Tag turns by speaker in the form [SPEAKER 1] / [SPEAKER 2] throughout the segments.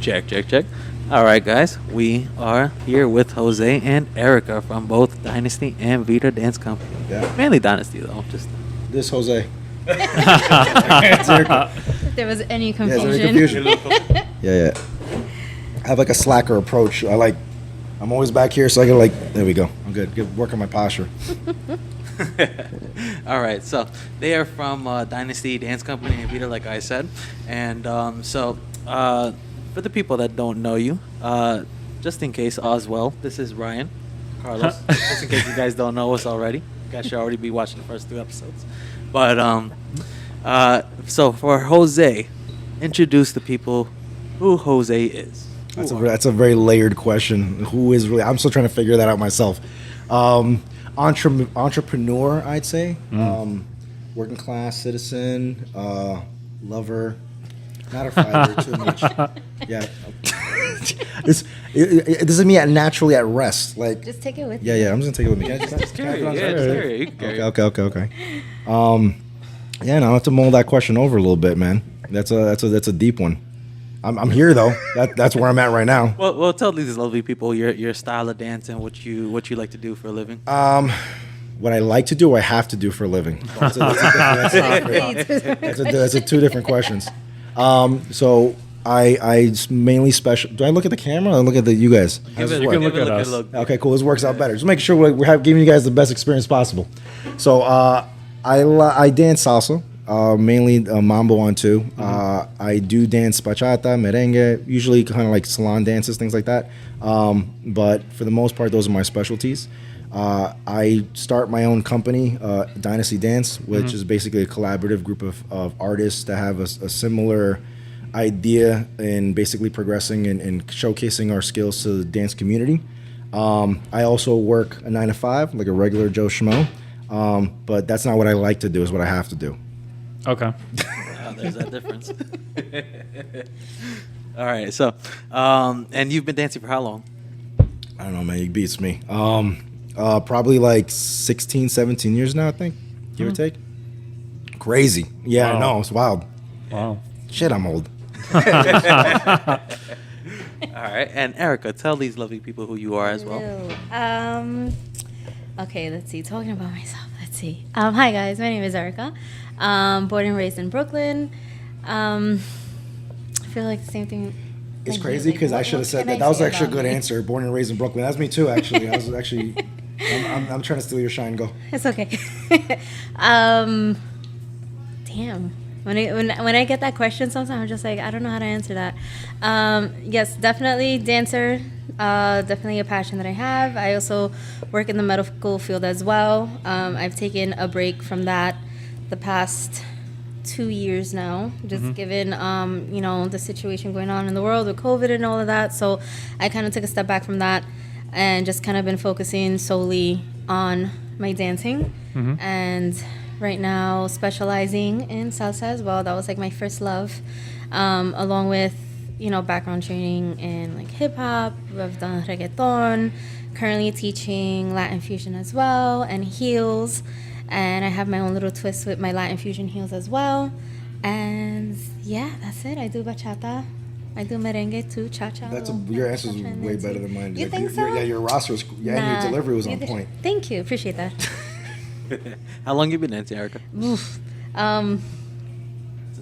[SPEAKER 1] Check, check, check. All right, guys. We are here with Jose and Erika from both Dynasty and Vita Dance Company.
[SPEAKER 2] Yeah.
[SPEAKER 1] Mainly Dynasty, though. Just
[SPEAKER 2] This Jose.
[SPEAKER 3] If there was any
[SPEAKER 2] Yeah, is there any
[SPEAKER 3] confusion.
[SPEAKER 2] confusion? Yeah. I have like a slacker approach. I'm always back here, so I get there we go. I'm good. Good work on my posture.
[SPEAKER 1] all right. So they are from Dynasty Dance Company and Vita, like I said. And for the people that don't know you, just in case, Oswell, this is Ryan, Carlos. Just in case you guys don't know us already, you guys should already be watching the first 2 episodes. But so for Jose, introduce the people who Jose is.
[SPEAKER 2] That's a very layered question. Who is really? I'm still trying to figure that out myself. Entrepreneur, I'd say. Working class citizen, lover. Not a fighter too much. Yeah. This is me naturally at rest. Like
[SPEAKER 3] Just take it with you.
[SPEAKER 2] yeah. I'm just gonna take it with me. Can I
[SPEAKER 1] Just carry it. Yeah, just carry it. You can carry it.
[SPEAKER 2] Okay. Yeah, no, I have to mull that question over a little bit, man. That's a deep one. I'm here though. That's where I'm at right now.
[SPEAKER 1] Well, tell these lovely people your style of dancing, what you like to do for a living.
[SPEAKER 2] What I like to do, I have to do for a living. That's a 2 different questions. So I mainly special. Do I look at the camera or look at you guys?
[SPEAKER 1] Give
[SPEAKER 2] How's
[SPEAKER 1] it,
[SPEAKER 2] this work?
[SPEAKER 1] give it
[SPEAKER 4] look
[SPEAKER 1] a
[SPEAKER 4] at
[SPEAKER 1] good
[SPEAKER 4] us.
[SPEAKER 1] look.
[SPEAKER 2] Okay, cool. This works out better. Just make sure we're giving you guys the best experience possible. So I dance salsa, mainly mambo on 2. I do dance bachata, merengue, usually kind of like salon dances, things like that. But for the most part, those are my specialties. I start my own company, Dynasty Dance, which is basically a collaborative group of artists that have a similar idea in basically progressing and showcasing our skills to the dance community. I also work a 9 to 5, like a regular Joe Schmo, but that's not what I like to do, is what I have to do.
[SPEAKER 4] Okay.
[SPEAKER 1] There's that difference. All right. So, and you've been dancing for how long?
[SPEAKER 2] I don't know, man. You beats me. Probably like 16, 17 years now, I think, give or take. Crazy. Yeah,
[SPEAKER 4] Wow.
[SPEAKER 2] I know. It's wild.
[SPEAKER 4] Wow.
[SPEAKER 2] Shit, I'm old.
[SPEAKER 1] All right. And Erika, tell these lovely people who you are as well.
[SPEAKER 3] Hello. Okay, let's see. Talking about myself. Let's see. Hi guys, my name is Erika. Born and raised in Brooklyn. I feel like the same thing.
[SPEAKER 2] It's
[SPEAKER 3] like,
[SPEAKER 2] crazy because
[SPEAKER 3] what-
[SPEAKER 2] I should have
[SPEAKER 3] what
[SPEAKER 2] said
[SPEAKER 3] can
[SPEAKER 2] that.
[SPEAKER 3] I
[SPEAKER 2] That was
[SPEAKER 3] say
[SPEAKER 2] actually a
[SPEAKER 3] about
[SPEAKER 2] good
[SPEAKER 3] me?
[SPEAKER 2] answer. Born and raised in Brooklyn. That's me too, actually. I was actually. I'm trying to steal your shine. Go.
[SPEAKER 3] It's okay. Damn. When I get that question, sometimes I'm just like, I don't know how to answer that. Yes, definitely dancer. Definitely a passion that I have. I also work in the medical field as well. I've taken a break from that the past 2 years now, just given the situation going on in the world with COVID and all of that. So I kind of took a step back from that and just kind of been focusing solely on my dancing. And right now specializing in salsa as well. That was like my first love, along with background training in like hip hop. I've done reggaeton, currently teaching Latin fusion as well, and heels. And I have my own little twist with my Latin fusion heels as well. And yeah, that's it. I do bachata. I do merengue too, cha-cha.
[SPEAKER 2] Your answer is way better than mine.
[SPEAKER 3] You think
[SPEAKER 2] your,
[SPEAKER 3] so?
[SPEAKER 2] Yeah, your roster was. Yeah, and your delivery was on point.
[SPEAKER 3] Thank you. Appreciate that.
[SPEAKER 1] How long you been dancing, Erika?
[SPEAKER 3] Oof. Not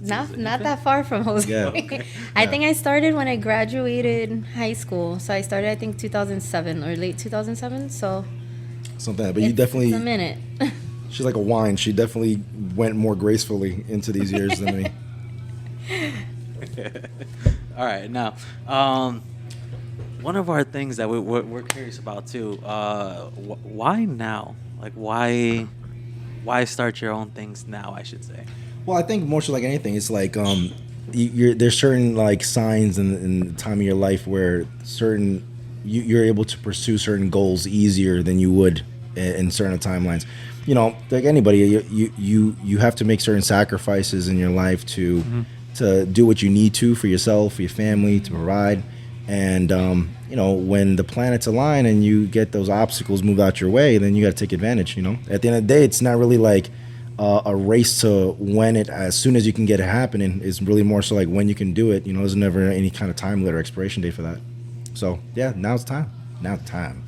[SPEAKER 3] that far from Jose.
[SPEAKER 2] Yeah, okay.
[SPEAKER 3] I think I started when I graduated high school. So I started, I think, 2007 or late 2007. So
[SPEAKER 2] Something, but you definitely.
[SPEAKER 3] It's a minute.
[SPEAKER 2] She's like a wine. She definitely went more gracefully into these years than me.
[SPEAKER 1] All right. Now, one of our things that we're curious about too. Why now? Like, why start your own things now? I should say.
[SPEAKER 2] Well, I think more so like anything, it's like there's certain like signs in the time of your life where you're able to pursue certain goals easier than you would in certain timelines. Like anybody, you have to make certain sacrifices in your life to do what you need to for yourself, for your family, to provide. And when the planets align and you get those obstacles moved out your way, then you got to take advantage. At the end of the day, it's not really like a race to when it, as soon as you can get it happening. It's really more so like when you can do it. You know, there's never any kind of time limit or expiration date for that. So yeah, now's the time. Now's the time.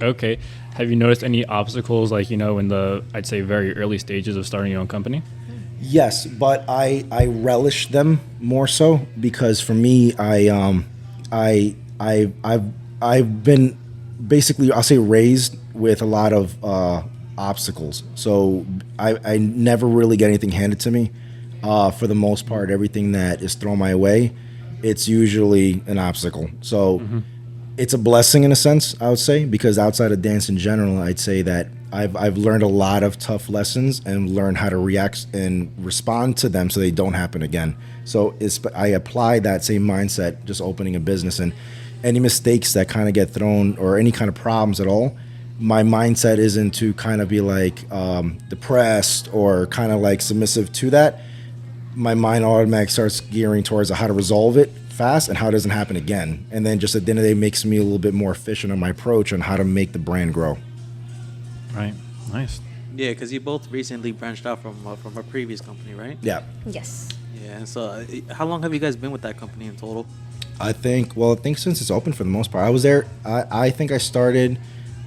[SPEAKER 4] Okay. Have you noticed any obstacles, like, you know, in the, I'd say, very early stages of starting your own company?
[SPEAKER 2] Yes, but I relish them more so because for me, I've been basically, I'll say, raised with a lot of obstacles. So I never really get anything handed to me. For the most part, everything that is thrown my way, it's usually an obstacle. So it's a blessing in a sense, I would say, because outside of dance in general, I'd say that I've learned a lot of tough lessons and learned how to react and respond to them so they don't happen again. So I apply that same mindset just opening a business, and any mistakes that kind of get thrown or any kind of problems at all, my mindset isn't to kind of be like depressed or kind of like submissive to that. My mind automatically starts gearing towards how to resolve it fast and how it doesn't happen again. And then just at the end of the day, makes me a little bit more efficient on my approach on how to make the brand grow.
[SPEAKER 4] Right. Nice.
[SPEAKER 1] Yeah, because you both recently branched out from a previous company, right?
[SPEAKER 2] Yeah.
[SPEAKER 3] Yes.
[SPEAKER 1] Yeah. So how long have you guys been with that company in total?
[SPEAKER 2] I think since it's open for the most part, I was there. I think I started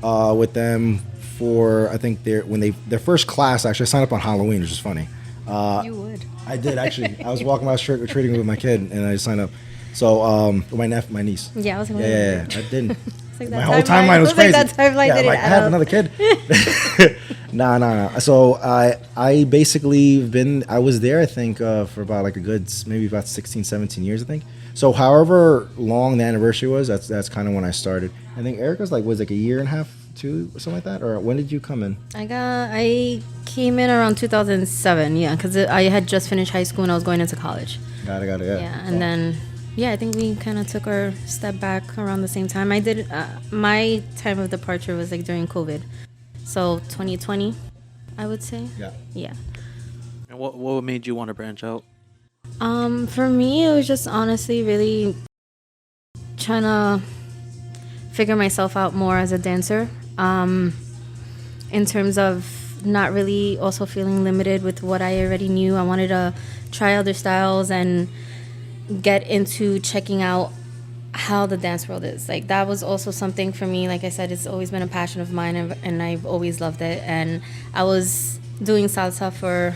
[SPEAKER 2] with them for, I think their first class, actually, I signed up on Halloween, which is funny.
[SPEAKER 3] You would.
[SPEAKER 2] I did, actually. I was walking out trick-or-treating with my kid, and I signed up. So, my niece.
[SPEAKER 3] Yeah, I was going
[SPEAKER 2] Yeah, I didn't.
[SPEAKER 3] like
[SPEAKER 2] My whole timeline was crazy.
[SPEAKER 3] That timeline
[SPEAKER 2] Yeah, I'm
[SPEAKER 3] didn't
[SPEAKER 2] like, I
[SPEAKER 3] add
[SPEAKER 2] have
[SPEAKER 3] up.
[SPEAKER 2] another kid. Nah. So I basically I was there, I think, for about like a good, maybe about 16, 17 years, I think. So however long the anniversary was, that's kind of when I started. I think Erica's was like a year and a half, 2, or something like that. Or when did you come in?
[SPEAKER 3] I came in around 2007, yeah, because I had just finished high school and I was going into college.
[SPEAKER 2] Got it, yeah.
[SPEAKER 3] Yeah, and then, I think we kind of took our step back around the same time. I did, my time of departure was like during COVID. So 2020, I would say.
[SPEAKER 2] Yeah.
[SPEAKER 3] Yeah.
[SPEAKER 1] And what made you want to branch out?
[SPEAKER 3] For me, it was just honestly really trying to figure myself out more as a dancer. In terms of not really also feeling limited with what I already knew. I wanted to try other styles and get into checking out how the dance world is. Like, that was also something for me. Like I said, it's always been a passion of mine, and I've always loved it. And I was doing salsa for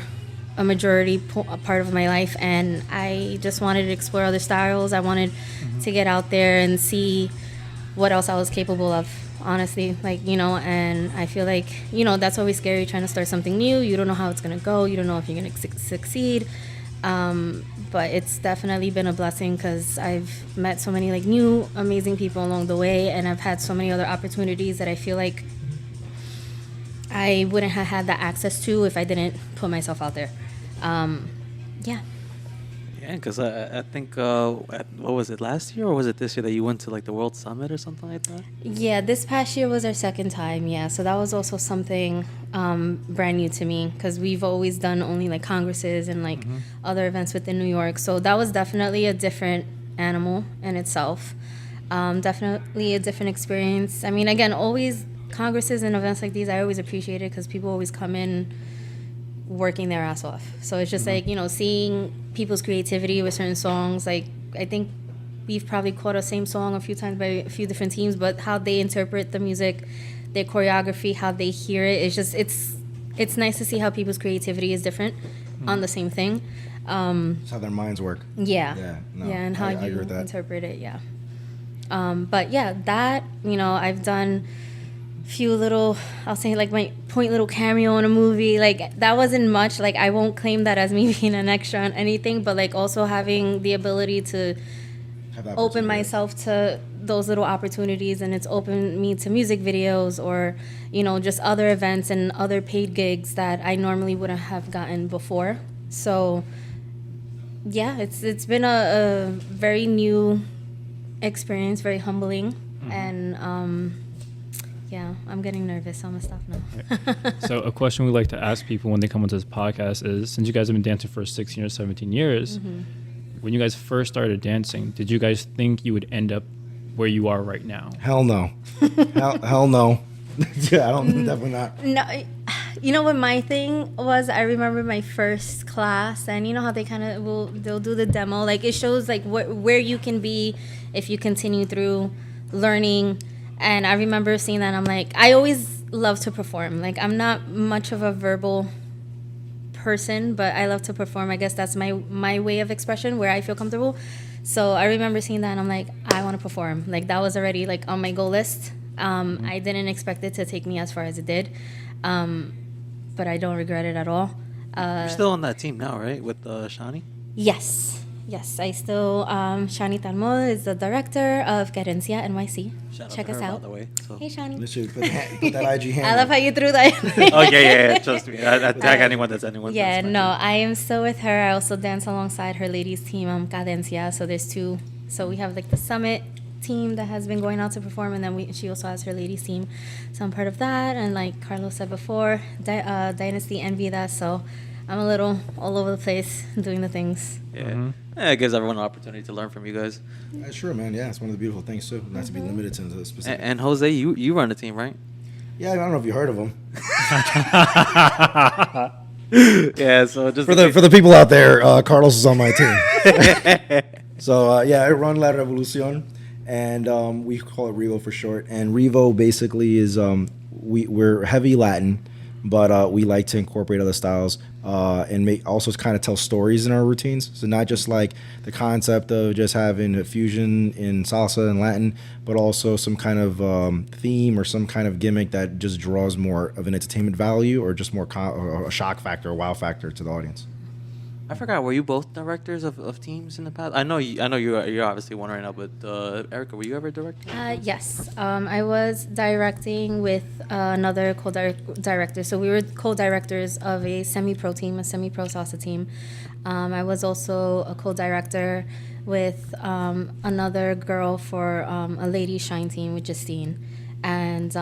[SPEAKER 3] a majority part of my life, and I just wanted to explore other styles. I wanted to get out there and see what else I was capable of, honestly. And I feel like, that's always scary, trying to start something new. You don't know how it's going to go. You don't know if you're going to succeed. But it's definitely been a blessing because I've met so many new amazing people along the way, and I've had so many other opportunities that I feel like I wouldn't have had that access to if I didn't put myself out there. Yeah.
[SPEAKER 1] Yeah, because I think, what was it, last year or was it this year that you went to the World Summit or something like that?
[SPEAKER 3] Yeah, this past year was our second time, yeah. So that was also something brand new to me because we've always done only congresses and other events within New York. So that was definitely a different animal in itself. Definitely a different experience. I mean, again, always congresses and events like these, I always appreciate it because people always come in working their ass off. So it's just seeing people's creativity with certain songs. I think we've probably caught the same song a few times by a few different teams, but how they interpret the music, their choreography, how they hear it, it's nice to see how people's creativity is different on the same thing.
[SPEAKER 2] It's how their minds work.
[SPEAKER 3] Yeah.
[SPEAKER 2] Yeah. No,
[SPEAKER 3] And how
[SPEAKER 2] I agree
[SPEAKER 3] you
[SPEAKER 2] with that.
[SPEAKER 3] interpret it, yeah. But yeah, that, I've done few little, I'll say my point little cameo in a movie. That wasn't much. I won't claim that as me being an extra on anything, but also having the ability to open myself to those little opportunities, and it's opened me to music videos or just other events and other paid gigs that I normally wouldn't have gotten before. So yeah, it's been a very new experience, very humbling. And yeah, I'm getting nervous, so I'm gonna stop now.
[SPEAKER 4] So a question we like to ask people when they come onto this podcast is, since you guys have been dancing for 16 or 17 years, when you guys first started dancing, did you guys think you would end up where you are right now?
[SPEAKER 2] Hell no. Hell no. Yeah, I don't, definitely not.
[SPEAKER 3] No, You know what my thing was? I remember my first class, and you know how they they'll do the demo. Like it shows like where you can be if you continue through learning. And I remember seeing that, and I'm like, I always love to perform. Like I'm not much of a verbal person, but I love to perform. I guess that's my way of expression where I feel comfortable. So I remember seeing that, and I'm like, I want to perform. Like that was already like on my goal list. I didn't expect it to take me as far as it did, but I don't regret it at all.
[SPEAKER 1] You're still on that team now, right? With Shani?
[SPEAKER 3] Yes. I still, Shani Talmud is the director of Querencia NYC. Check us out.
[SPEAKER 1] By the way, so.
[SPEAKER 3] Hey, Shani.
[SPEAKER 2] Literally put that IG hand.
[SPEAKER 3] I love how you threw that.
[SPEAKER 1] Oh, yeah. Trust me. I tag anyone that's anyone.
[SPEAKER 3] Yeah,
[SPEAKER 1] that's
[SPEAKER 3] no, I am still with her. I also dance alongside her ladies team, Cadencia. So there's two. So we have like the Summit team that has been going out to perform, and then she also has her ladies team. So I'm part of that. And like Carlos said before, Dynasty and Vida. So I'm a little all over the place doing the things.
[SPEAKER 1] Yeah. Yeah, it gives everyone an opportunity to learn from you guys.
[SPEAKER 2] That's true, man. Yeah, it's one of the beautiful things too, not to be limited to the specific.
[SPEAKER 1] And Jose, you run the team, right?
[SPEAKER 2] Yeah, I don't know if you heard of him.
[SPEAKER 1] Yeah, so just
[SPEAKER 2] For the people out there, Carlos is on my team. So yeah, I run La Revolucion, and we call it Revo for short. And Revo basically is we're heavy Latin, but we like to incorporate other styles and make also kind of tell stories in our routines. So not just like the concept of just having a fusion in salsa and Latin, but also some kind of theme or some kind of gimmick that just draws more of an entertainment value or just more or a shock factor, or wow factor to the audience.
[SPEAKER 1] I forgot. Were you both directors of teams in the past? I know you're obviously one right now, but Erika, were you ever directing?
[SPEAKER 3] Yes, I was directing with another co-director. So we were co-directors of a semi-pro team, a semi-pro salsa team. I was also a co-director with another girl for a lady shine team with Justine. And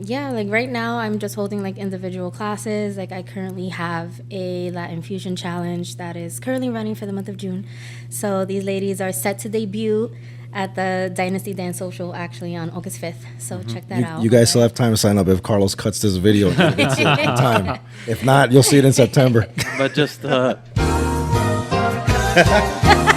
[SPEAKER 3] yeah, like right now I'm just holding like individual classes. Like I currently have a Latin Fusion challenge that is currently running for the month of June. So these ladies are set to debut at the Dynasty Dance Social actually on August 5th. So check that out.
[SPEAKER 2] You guys still have time to sign up if Carlos cuts this video. It's in time. If not, you'll see it in September.
[SPEAKER 1] But just in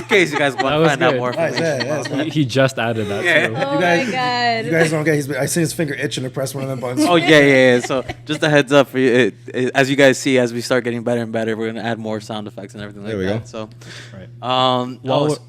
[SPEAKER 1] case you guys want to find out more information.
[SPEAKER 4] He just added that
[SPEAKER 1] Yeah.
[SPEAKER 4] too.
[SPEAKER 3] Oh
[SPEAKER 2] You guys-
[SPEAKER 3] my God.
[SPEAKER 2] You guys don't get. I see his finger itching to press one of them buttons.
[SPEAKER 1] Oh yeah. So just a heads up for you. As you guys see, as we start getting better and better, we're gonna add more sound effects and everything
[SPEAKER 2] There
[SPEAKER 1] like
[SPEAKER 2] we
[SPEAKER 1] that.
[SPEAKER 2] go.
[SPEAKER 1] So,
[SPEAKER 4] Right.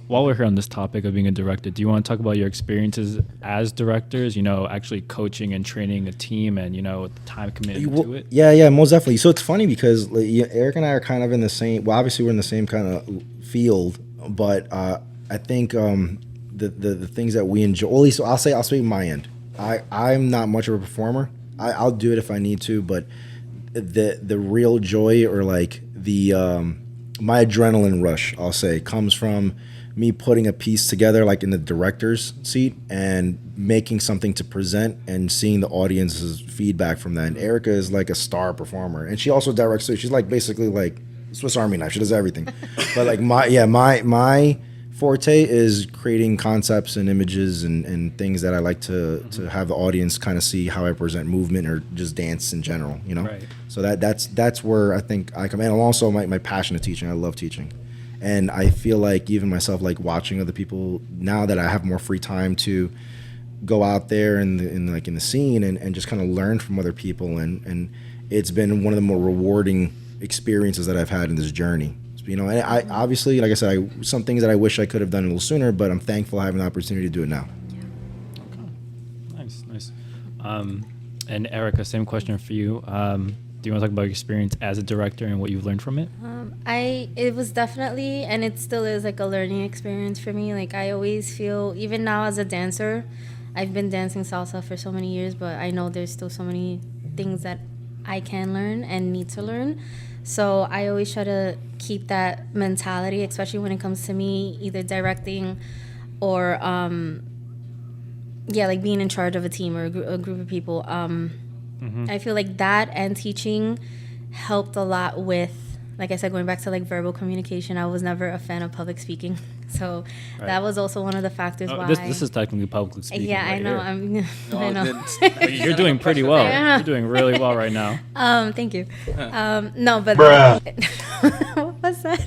[SPEAKER 4] While we're here on this topic of being a director, do you want to talk about your experiences as directors? You know, actually coaching and training a team, and you know, the time committed to it.
[SPEAKER 2] Yeah, most definitely. So it's funny because like, Eric and I are kind of in the same. Well, obviously we're in the same kind of field, but I think the things that we enjoy. At least I'll speak my end. I'm not much of a performer. I'll do it if I need to, but the real joy or like the my adrenaline rush, I'll say, comes from me putting a piece together like in the director's seat and making something to present and seeing the audience's feedback from that. And Erika is like a star performer, and she also directs too. She's like basically like Swiss Army knife. She does everything. But like my forte is creating concepts and images and things that I like to have the audience kind of see how I present movement or just dance in general, you know?
[SPEAKER 4] Right.
[SPEAKER 2] So that's where I think I come in. And also my passion of teaching. I love teaching. And I feel like even myself, like watching other people, now that I have more free time to go out there in the scene and just kind of learn from other people. And it's been one of the more rewarding experiences that I've had in this journey. You know, and I obviously, like I said, some things that I wish I could have done a little sooner, but I'm thankful having the opportunity to do it now.
[SPEAKER 4] Okay. Nice. And Erika, same question for you. Do you want to talk about your experience as a director and what you've learned from it?
[SPEAKER 3] It was definitely, and it still is like a learning experience for me. Like I always feel, even now as a dancer, I've been dancing salsa for so many years, but I know there's still so many things that I can learn and need to learn. So I always try to keep that mentality, especially when it comes to me either directing or, like being in charge of a team or a group of people. I feel like that and teaching helped a lot with like I said, going back to like verbal communication, I was never a fan of public speaking. So that was also one of the factors why.
[SPEAKER 4] This is technically public speaking.
[SPEAKER 3] Yeah,
[SPEAKER 4] right
[SPEAKER 3] I know.
[SPEAKER 4] here.
[SPEAKER 3] I know.
[SPEAKER 4] But you're doing pretty well.
[SPEAKER 3] Yeah.
[SPEAKER 4] You're doing really well right now.
[SPEAKER 3] Thank you. No, but what was that?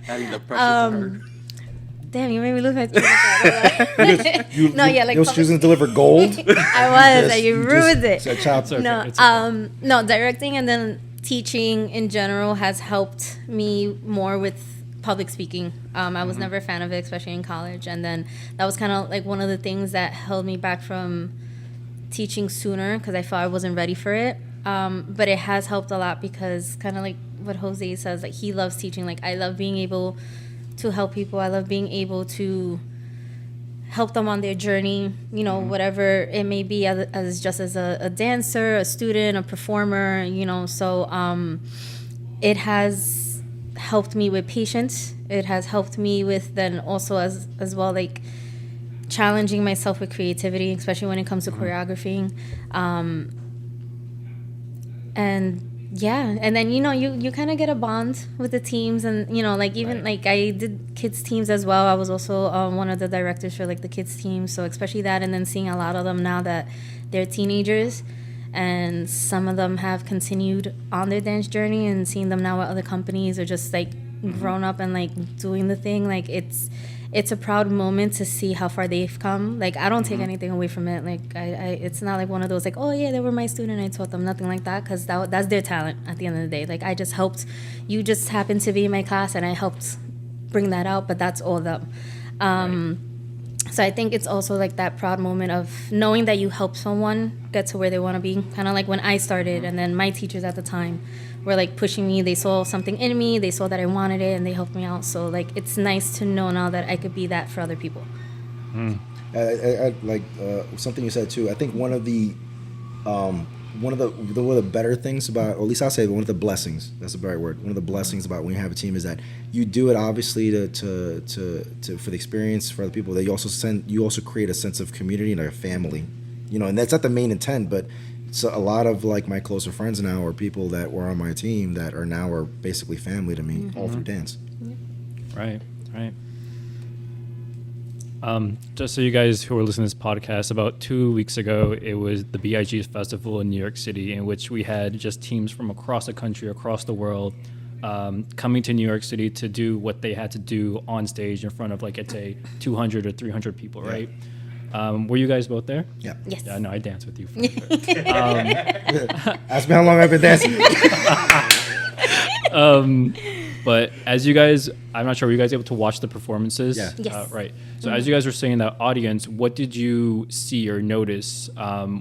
[SPEAKER 1] Adding the pressure to her.
[SPEAKER 3] Damn, you made me lose my train of thought. No, yeah, like
[SPEAKER 2] you was choosing to deliver gold.
[SPEAKER 3] I was. Like, you ruined it.
[SPEAKER 2] So child,
[SPEAKER 4] It's okay.
[SPEAKER 3] No,
[SPEAKER 4] It's okay.
[SPEAKER 3] no, directing and then teaching in general has helped me more with public speaking. I was never a fan of it, especially in college, and then that was kind of like one of the things that held me back from teaching sooner because I felt I wasn't ready for it. But it has helped a lot because kind of like what Jose says, like he loves teaching. Like I love being able to help people. I love being able to help them on their journey, you know, whatever it may be, as just as a dancer, a student, a performer, you know. So it has helped me with patience. It has helped me with then also as well, like challenging myself with creativity, especially when it comes to choreographing. And yeah, and then you know you kind of get a bond with the teams, and you know like even like I did kids teams as well. I was also one of the directors for like the kids team, so especially that, and then seeing a lot of them now that they're teenagers, and some of them have continued on their dance journey, and seeing them now at other companies or just like grown up and like doing the thing, like it's a proud moment to see how far they've come. Like I don't take anything away from it. Like I it's not like one of those like, oh yeah, they were my student, I taught them, nothing like that, because that's their talent at the end of the day. Like I just helped, you just happened to be in my class and I helped bring that out, but that's all them. So I think it's also like that proud moment of knowing that you helped someone get to where they want to be, kind of like when I started, and then my teachers at the time were like pushing me. They saw something in me, they saw that I wanted it, and they helped me out. So like it's nice to know now that I could be that for other people.
[SPEAKER 2] I like something you said too. I think one of the better things about, or at least I'll say one of the blessings, that's the right word, one of the blessings about when you have a team is that you do it obviously to for the experience for other people, that you also create a sense of community and like a family, you know, and that's not the main intent, but so a lot of like my closer friends now are people that were on my team that are basically family to me, all through dance.
[SPEAKER 4] Right. Just so you guys who are listening to this podcast, about 2 weeks ago, it was the BIG Festival in New York City, in which we had just teams from across the country, across the world, coming to New York City to do what they had to do on stage in front of, like, let's say 200 or 300 people, right? Were you guys both there?
[SPEAKER 2] Yeah.
[SPEAKER 3] Yes.
[SPEAKER 4] Yeah, no, I danced with you. For sure.
[SPEAKER 2] Ask me how long I've been dancing.
[SPEAKER 4] But as you guys, I'm not sure, were you guys able to watch the performances?
[SPEAKER 2] Yeah.
[SPEAKER 3] Yes.
[SPEAKER 4] Right. So as you guys were saying that audience, what did you see or notice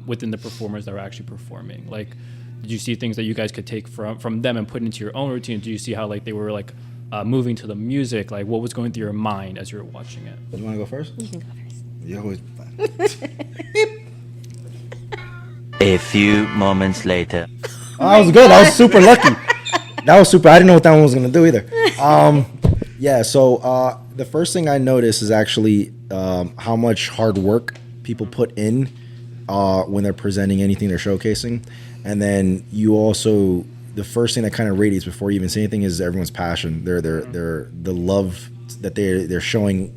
[SPEAKER 4] within the performers that were actually performing? Like, did you see things that you guys could take from them and put into your own routine? Do you see how like they were like moving to the music? Like what was going through your mind as you were watching it?
[SPEAKER 2] You want to go first?
[SPEAKER 3] You can go first.
[SPEAKER 2] You always.
[SPEAKER 5] A few moments later.
[SPEAKER 2] Oh, that was good. I was super lucky. That was super. I didn't know what that one was gonna do either. Yeah. So the first thing I noticed is actually how much hard work people put in when they're presenting anything they're showcasing, and then you also, the first thing that kind of radiates before you even say anything is everyone's passion. They're the love that they're showing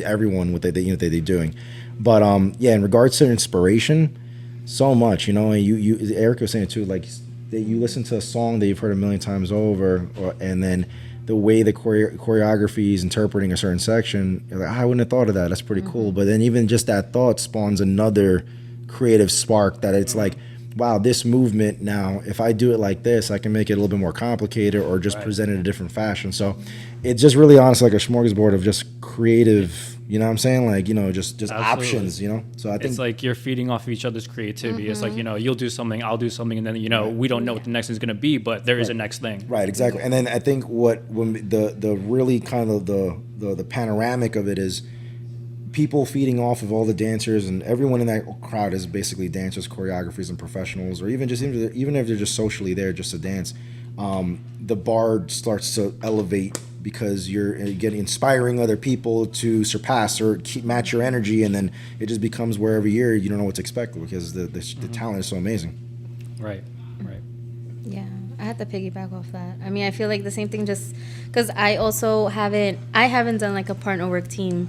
[SPEAKER 2] everyone what they're doing. But yeah, in regards to inspiration, so much, you know. You Erika was saying it too, like that you listen to a song that you've heard a million times over, and then the way the choreography is interpreting a certain section, you're like, I wouldn't have thought of that. That's pretty cool. But then even just that thought spawns another creative spark that it's like, wow, this movement now, if I do it like this, I can make it a little bit more complicated or just present it in a different fashion. So it's just really honestly like a smorgasbord of just creative, you know what I'm saying? Like, you know, just options, you know? So I think
[SPEAKER 4] It's like you're feeding off of each other's creativity. It's like, you know, you'll do something, I'll do something, and then, you know, we don't know what the next thing's going to be, but there is a next thing.
[SPEAKER 2] right, exactly. And then I think when the really kind of the panoramic of it is people feeding off of all the dancers, and everyone in that crowd is basically dancers, choreographers, and professionals, or even if they're just socially there just to dance. The bar starts to elevate because you're getting inspiring other people to surpass or match your energy, and then it just becomes where every year you don't know what to expect because the talent is so amazing.
[SPEAKER 4] Right.
[SPEAKER 3] Yeah. I had to piggyback off that. I mean, I feel like the same thing, just because I also haven't done like a partner work team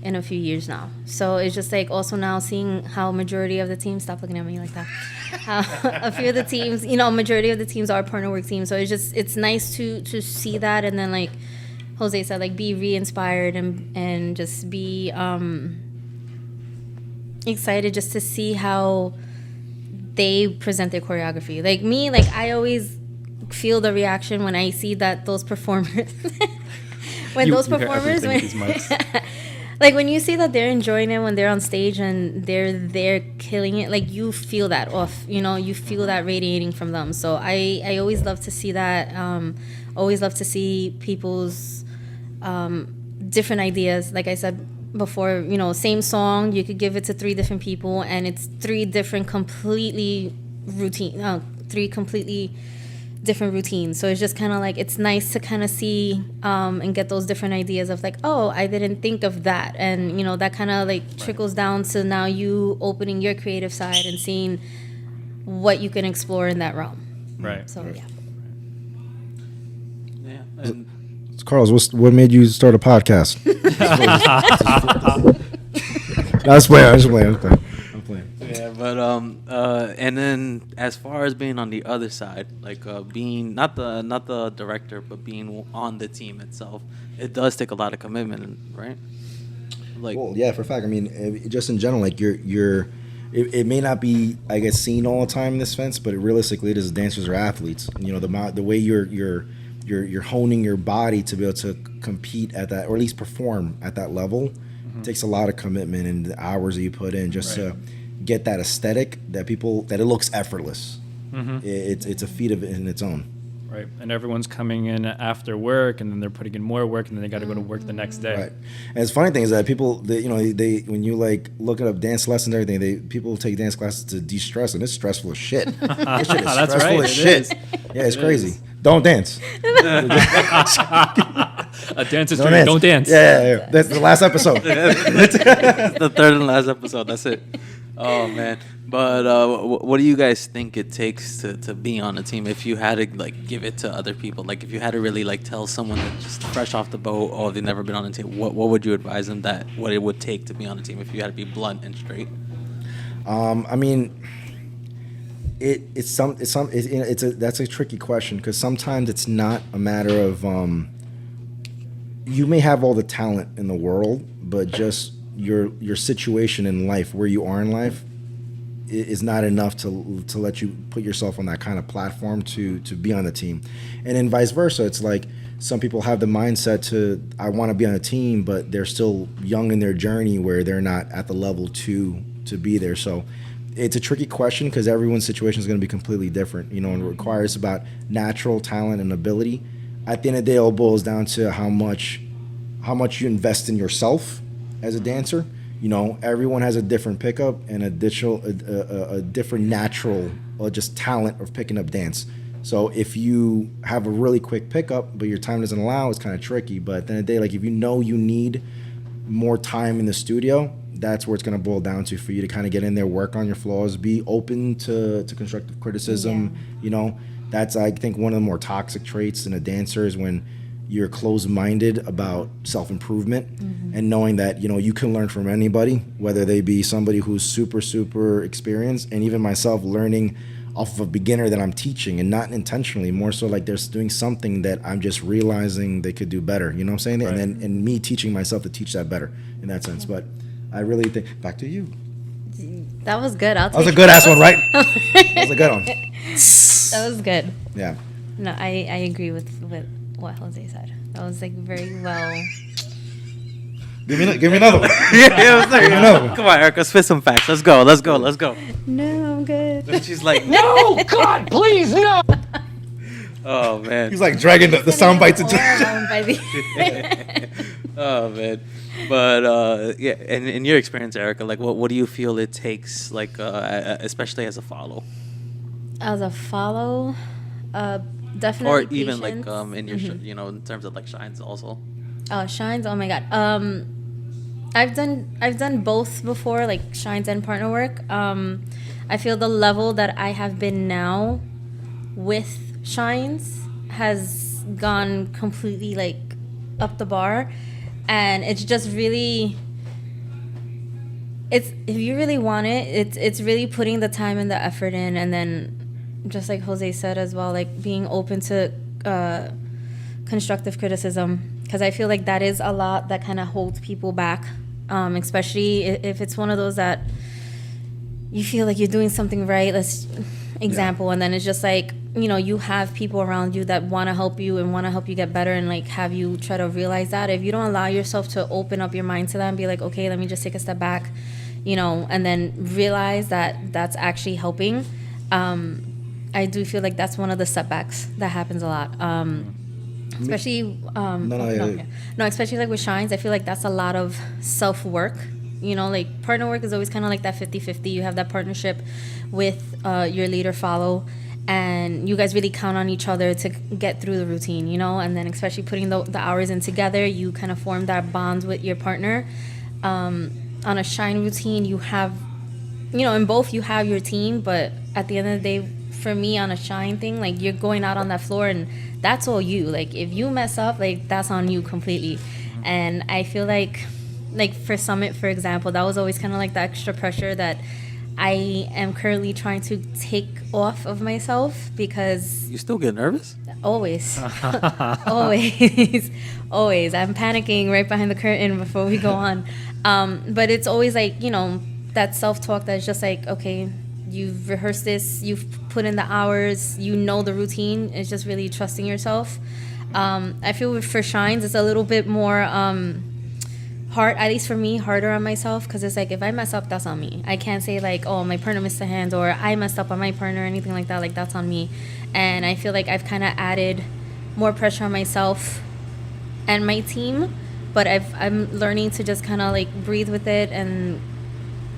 [SPEAKER 3] in a few years now. So it's just like also now seeing how majority of the teams, stop looking at me like that. A few of the teams, majority of the teams are partner work teams. So it's nice to see that, and then like Jose said, like be re-inspired and just be excited just to see how they present their choreography. Like me, like I always feel the reaction when I see that those performers when like when you see that they're enjoying it when they're on stage and they're killing it, like you feel that off, you feel that radiating from them. So I always love to see that. Always love to see people's different ideas. Like I said before, same song, you could give it to 3 different people and it's 3 different completely different routines. So it's just kind of like, it's nice to kind of see and get those different ideas of like, oh, I didn't think of that. And, that kind of like trickles down to now you opening your creative side and seeing what you can explore in that realm.
[SPEAKER 4] Right.
[SPEAKER 3] So, yeah.
[SPEAKER 1] Yeah. And
[SPEAKER 2] Carlos, what made you start a podcast? No, I'm just playing.
[SPEAKER 1] yeah, but and then as far as being on the other side, like being not the director, but being on the team itself, it does take a lot of commitment, right? Like,
[SPEAKER 2] Well, yeah, for a fact. I mean, just in general, like it may not be, I guess, seen all the time in this sense, but realistically, it is dancers or athletes. The way you're honing your body to be able to compete at that, or at least perform at that level. It takes a lot of commitment and the hours that you put in just to get that aesthetic that it looks effortless. It's a feat in its own.
[SPEAKER 4] Right, and everyone's coming in after work, and then they're putting in more work, and then they got to go to work the next day.
[SPEAKER 2] Right, and the funny thing is that people, they when you like looking up dance lessons and everything, people take dance classes to de-stress, and it's stressful as shit. This shit is
[SPEAKER 4] That's
[SPEAKER 2] stressful
[SPEAKER 4] right,
[SPEAKER 2] as
[SPEAKER 4] it
[SPEAKER 2] shit.
[SPEAKER 4] is.
[SPEAKER 2] Yeah, it's crazy. Don't dance.
[SPEAKER 4] A dance is dream, don't dance.
[SPEAKER 2] Yeah. That's the last episode.
[SPEAKER 1] the third and last episode. That's it. Oh man. But what do you guys think it takes to be on a team? If you had to like give it to other people, like if you had to really like tell someone that's just fresh off the boat, or they've never been on a team, what would you advise them that what it would take to be on a team? If you had to be blunt and straight.
[SPEAKER 2] I mean, that's a tricky question, because sometimes it's not a matter of you may have all the talent in the world, but just your situation in life, where you are in life, is not enough to let you put yourself on that kind of platform to be on the team. And then vice versa, it's like some people have the mindset to, I want to be on a team, but they're still young in their journey where they're not at the level to be there. So it's a tricky question, because everyone's situation is going to be completely different, and it requires about natural talent and ability. At the end of the day, it all boils down to how much you invest in yourself as a dancer. Everyone has a different pickup and a different natural or just talent of picking up dance. So if you have a really quick pickup, but your time doesn't allow, it's kind of tricky. But at the end of the day, like if you need more time in the studio, that's where it's going to boil down to, for you to kind of get in there, work on your flaws, be open to constructive criticism. That's, I think, one of the more toxic traits in a dancer is when you're closed-minded about self-improvement, and knowing that, you can learn from anybody, whether they be somebody who's super, super experienced, and even myself learning off of a beginner that I'm teaching, and not intentionally, more so like they're doing something that I'm just realizing they could do better. You know what I'm saying? Right. And me teaching myself to teach that better in that sense. But I really think, back to you.
[SPEAKER 3] That was good.
[SPEAKER 2] That was a good ass one, right? That was a good one.
[SPEAKER 3] That was good.
[SPEAKER 2] Yeah.
[SPEAKER 3] No, I agree with what Jose said. That was like very well.
[SPEAKER 2] Give me another one.
[SPEAKER 1] Come on, Erika, spit some facts. Let's go.
[SPEAKER 3] No, I'm good.
[SPEAKER 1] And she's like,
[SPEAKER 6] No, God, please, no.
[SPEAKER 1] oh man.
[SPEAKER 2] He's like dragging the sound bites into.
[SPEAKER 1] Oh man. But yeah, and in your experience, Erika, like what do you feel it takes, like especially as a follow?
[SPEAKER 3] As a follow, definitely.
[SPEAKER 1] Or even
[SPEAKER 3] patience.
[SPEAKER 1] like in your in terms of like shines also.
[SPEAKER 3] Oh, shines! Oh my God. I've done both before, like shines and partner work. I feel the level that I have been now with Shines has gone completely like up the bar, and it's just really, it's, if you really want it, it's really putting the time and the effort in, and then just like Jose said as well, like being open to constructive criticism, because I feel like that is a lot that kind of holds people back, especially if it's one of those that you feel like you're doing something right. Let's example, and then it's just like, you know, you have people around you that want to help you and want to help you get better, and like have you try to realize that. If you don't allow yourself to open up your mind to that and be like, okay, let me just take a step back, you know, and then realize that that's actually helping, I do feel like that's one of the setbacks that happens a lot. Especially especially like with Shines, I feel like that's a lot of self work. You know, like partner work is always kind of like that 50-50. You have that partnership with your leader follow, and you guys really count on each other to get through the routine, you know, and then especially putting the hours in together, you kind of form that bond with your partner. On a Shine routine, you have, you know, in both you have your team, but at the end of the day, for me on a Shine thing, like you're going out on that floor and that's all you. Like if you mess up, like that's on you completely. And I feel like for Summit, for example, that was always kind of like the extra pressure that I am currently trying to take off of myself, because
[SPEAKER 1] You still get nervous?
[SPEAKER 3] always, always, I'm panicking right behind the curtain before we go on. But it's always like, you know, that self-talk that's just like, okay, you've rehearsed this, you've put in the hours, you know the routine. It's just really trusting yourself. I feel for Shines, it's a little bit more hard, at least for me, harder on myself, because it's like if I mess up, that's on me. I can't say like, oh, my partner missed a hand, or I messed up on my partner, or anything like that. Like that's on me. And I feel like I've kind of added more pressure on myself and my team, but I'm learning to just kind of like breathe with it and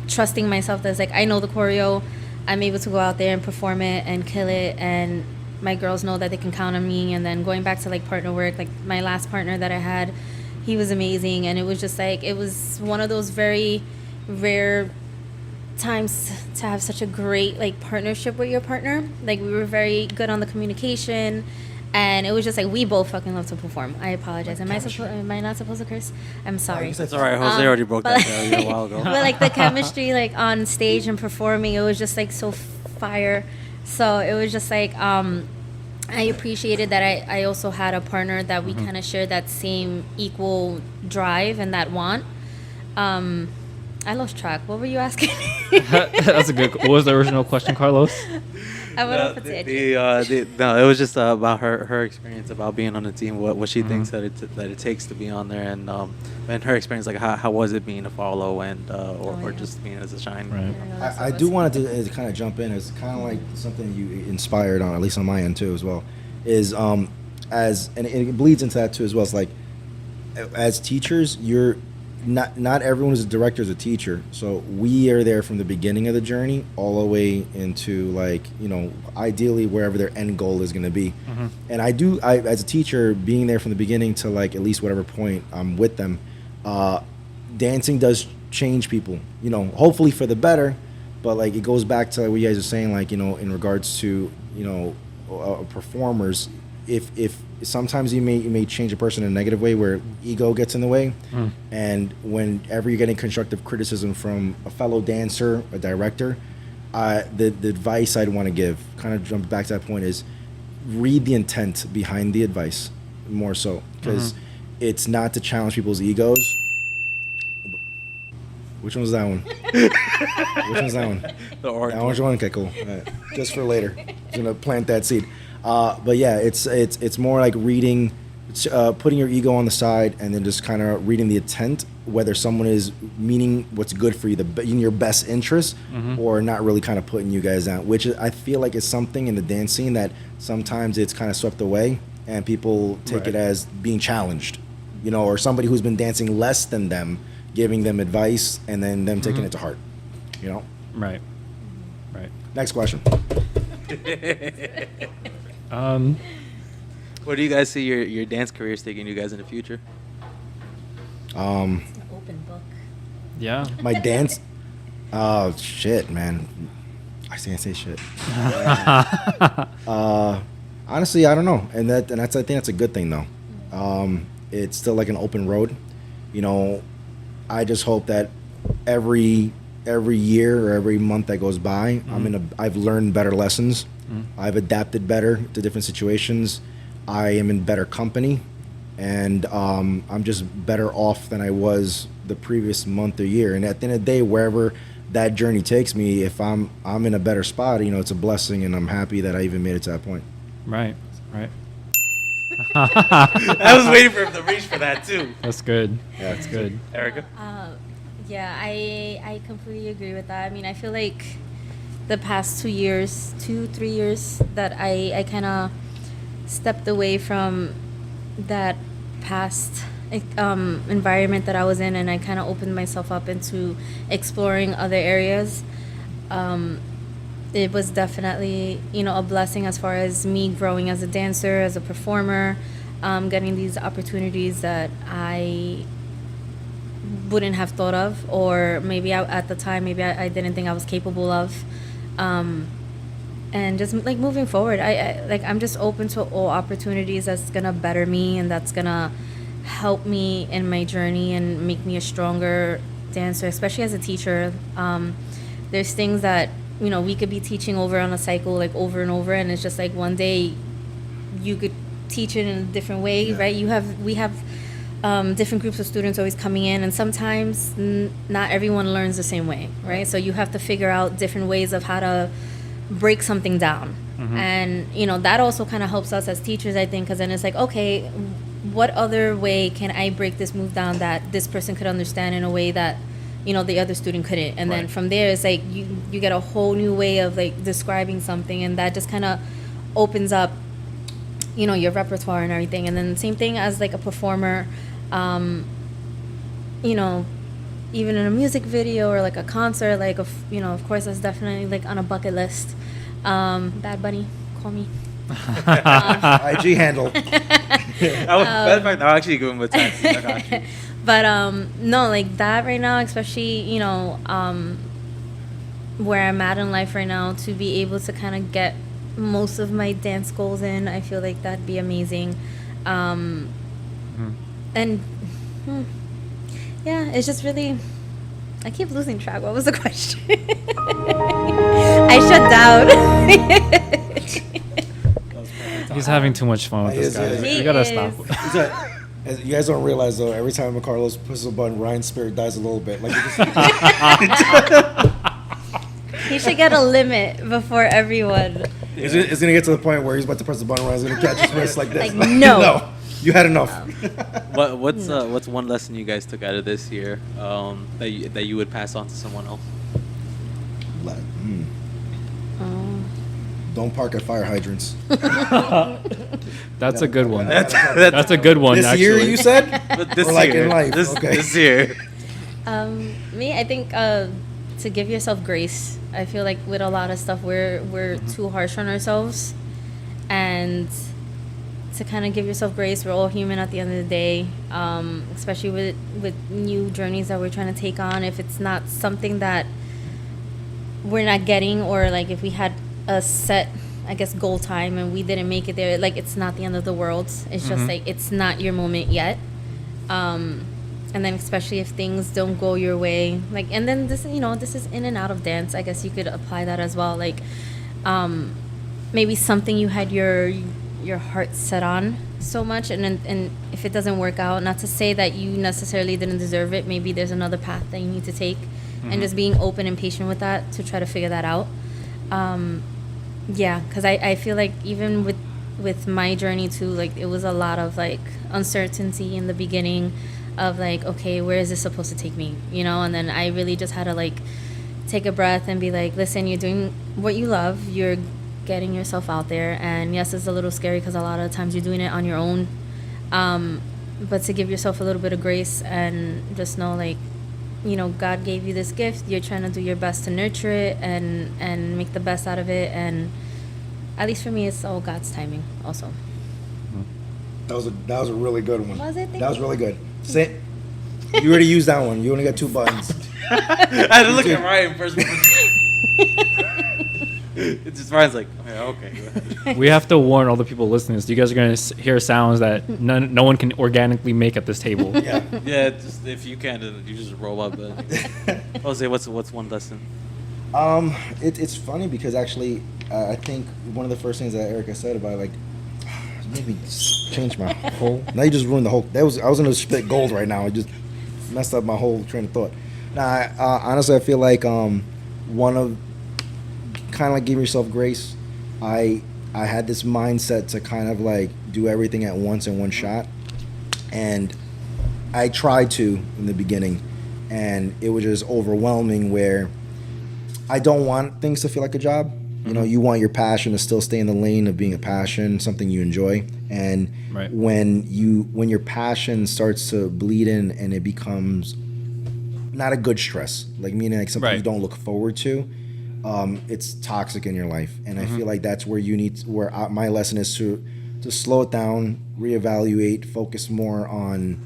[SPEAKER 3] trusting myself that's like, I know the choreo, I'm able to go out there and perform it and kill it, and my girls know that they can count on me. And then going back to like partner work, like my last partner that I had, he was amazing, and it was just like, it was one of those very rare times to have such a great like partnership with your partner. Like we were very good on the communication, and it was just like we both fucking love to perform. I apologize. Am I not supposed to curse? I'm sorry.
[SPEAKER 1] It's all right. Jose already broke that down a while ago.
[SPEAKER 3] But like the chemistry, like on stage and performing, it was just like so fire. So it was just like I appreciated that I also had a partner that we kind of shared that same equal drive and that want. I lost track. What were you asking?
[SPEAKER 4] That's a good. What was the original question, Carlos?
[SPEAKER 3] I went off a tangent.
[SPEAKER 1] No, it was just about her experience about being on the team, what she thinks that it takes to be on there, and her experience, like how was it being a follow, and or just being as a Shine.
[SPEAKER 4] Right.
[SPEAKER 2] I do want to kind of jump in. It's kind of like something you inspired on, at least on my end too, as well. Is and it bleeds into that too as well. It's like as teachers, you're not everyone is a director is a teacher. So we are there from the beginning of the journey all the way into like, you know, ideally wherever their end goal is going to be. And I as a teacher, being there from the beginning to like at least whatever point I'm with them, dancing does change people, you know, hopefully for the better. But like it goes back to like what you guys are saying, like, you know, in regards to, you know, performers, if sometimes you may change a person in a negative way where ego gets in the way, and whenever you're getting constructive criticism from a fellow dancer, a director, the advice I'd want to give, kind of jump back to that point, is read the intent behind the advice more so, because it's not to challenge people's egos. Which one was that one? Which one's that one?
[SPEAKER 1] The orange.
[SPEAKER 2] That orange one? Okay, cool. All right. Just for later. Just gonna plant that seed. But yeah, it's more like reading, putting your ego on the side, and then just kind of reading the intent, whether someone is meaning what's good for you, in your best interest, or not really kind of putting you guys down. Which I feel like is something in the dance scene that sometimes it's kind of swept away, and people take it as being challenged, you know, or somebody who's been dancing less than them giving them advice, and then them taking it to heart, you know.
[SPEAKER 4] Right.
[SPEAKER 2] Next question.
[SPEAKER 1] Where do you guys see your dance careers taking you guys in the future?
[SPEAKER 3] It's an open book.
[SPEAKER 4] Yeah.
[SPEAKER 2] My dance. Oh shit, man! I can't say shit. Honestly, I don't know, and that's I think that's a good thing though. It's still like an open road. You know, I just hope that every year or every month that goes by, I've learned better lessons. I've adapted better to different situations. I am in better company, and I'm just better off than I was the previous month or year. And at the end of the day, wherever that journey takes me, if I'm in a better spot, you know, it's a blessing, and I'm happy that I even made it to that point.
[SPEAKER 4] Right.
[SPEAKER 1] I was waiting for him to reach for that too.
[SPEAKER 4] That's good.
[SPEAKER 2] Yeah,
[SPEAKER 4] That's good.
[SPEAKER 1] Erica?
[SPEAKER 3] Yeah, I completely agree with that. I mean, I feel like the past 3 years that I kind of stepped away from that past environment that I was in, and I kind of opened myself up into exploring other areas. It was definitely, you know, a blessing as far as me growing as a dancer, as a performer, getting these opportunities that I wouldn't have thought of, or maybe at the time, maybe I didn't think I was capable of. And just like moving forward, I'm just open to all opportunities that's gonna better me and that's gonna help me in my journey and make me a stronger dancer, especially as a teacher. There's things that, you know, we could be teaching over on a cycle, like over and over, and it's just like one day you could teach it in a different way, right? We have different groups of students always coming in, and sometimes not everyone learns the same way, right? So you have to figure out different ways of how to break something down. And, you know, that also kind of helps us as teachers, I think, because then it's like, okay, what other way can I break this move down that this person could understand in a way that, you know, the other student couldn't? And then from there, it's like you get a whole new way of like describing something, and that just kind of opens up, you know, your repertoire and everything. And then same thing as like a performer, you know, even in a music video or like a concert, like, you know, of course, that's definitely like on a bucket list. Bad Bunny, call me.
[SPEAKER 2] IG handle.
[SPEAKER 1] Matter of fact, I'll actually give him a text. I got you.
[SPEAKER 3] But no, like that right now, especially, you know, where I'm at in life right now, to be able to kind of get most of my dance goals in, I feel like that'd be amazing. And yeah, it's just really, I keep losing track. What was the question? I shut down.
[SPEAKER 4] He's having too much fun with this guy.
[SPEAKER 2] He
[SPEAKER 4] You gotta
[SPEAKER 3] is.
[SPEAKER 4] stop.
[SPEAKER 2] You guys don't realize though, every time Carlos pushes a button, Ryan's spirit dies a little bit. Like
[SPEAKER 3] He should get a limit before everyone.
[SPEAKER 2] it's gonna get to the point where he's about to press the button, Ryan's gonna catch his wrist like this.
[SPEAKER 3] Like, no.
[SPEAKER 2] No, you had enough.
[SPEAKER 1] What's one lesson you guys took out of this year that you would pass on to someone else?
[SPEAKER 2] Don't park at fire hydrants.
[SPEAKER 4] That's a good one.
[SPEAKER 1] That's
[SPEAKER 4] That's a good one,
[SPEAKER 2] This
[SPEAKER 4] actually.
[SPEAKER 2] year, you said?
[SPEAKER 1] But this
[SPEAKER 2] Or like
[SPEAKER 1] year,
[SPEAKER 2] in life,
[SPEAKER 1] this
[SPEAKER 2] okay.
[SPEAKER 1] year.
[SPEAKER 3] Me, I think to give yourself grace. I feel like with a lot of stuff, we're too harsh on ourselves, and to kind of give yourself grace. We're all human at the end of the day, especially with new journeys that we're trying to take on. If it's not something that we're not getting, or like if we had a set, I guess, goal time and we didn't make it there, like it's not the end of the world. It's just like it's not your moment yet. And then especially if things don't go your way, like, and then this, you know, this is in and out of dance. I guess you could apply that as well. Like, maybe something you had your heart set on so much, and if it doesn't work out, not to say that you necessarily didn't deserve it. Maybe there's another path that you need to take, and just being open and patient with that to try to figure that out. Yeah, because I feel like even with my journey too, like it was a lot of like uncertainty in the beginning of like, okay, where is this supposed to take me, you know? And then I really just had to like take a breath and be like, listen, you're doing what you love, you're getting yourself out there, and yes, it's a little scary because a lot of times you're doing it on your own, but to give yourself a little bit of grace and just know, like, you know, God gave you this gift, you're trying to do your best to nurture it and make the best out of it. And at least for me, it's all God's timing also.
[SPEAKER 2] That was a really good one.
[SPEAKER 3] Was it?
[SPEAKER 2] That was really good. Say, you already used that one. You only got 2 buttons.
[SPEAKER 1] I had to look at Ryan first. It's just Ryan's like, okay, go ahead.
[SPEAKER 4] We have to warn all the people listening. So you guys are going to hear sounds that no one can organically make at this table.
[SPEAKER 2] Yeah.
[SPEAKER 1] Yeah, just if you can, then you just roll up. Jose, what's one lesson?
[SPEAKER 2] It's funny because actually, I think one of the first things that Erika said about like made me change my whole. Now you just ruined the whole. I was gonna spit gold right now. It just messed up my whole train of thought. Now, honestly, I feel like one of kind of like giving yourself grace. I had this mindset to kind of like do everything at once in one shot, and I tried to in the beginning, and it was just overwhelming. Where I don't want things to feel like a job. You know, you want your passion to still stay in the lane of being a passion, something you enjoy. And
[SPEAKER 4] Right.
[SPEAKER 2] when your passion starts to bleed in and it becomes not a good stress, like meaning like something
[SPEAKER 4] Right.
[SPEAKER 2] you don't look forward to, it's toxic in your life. And I feel like that's where my lesson is to slow it down, reevaluate, focus more on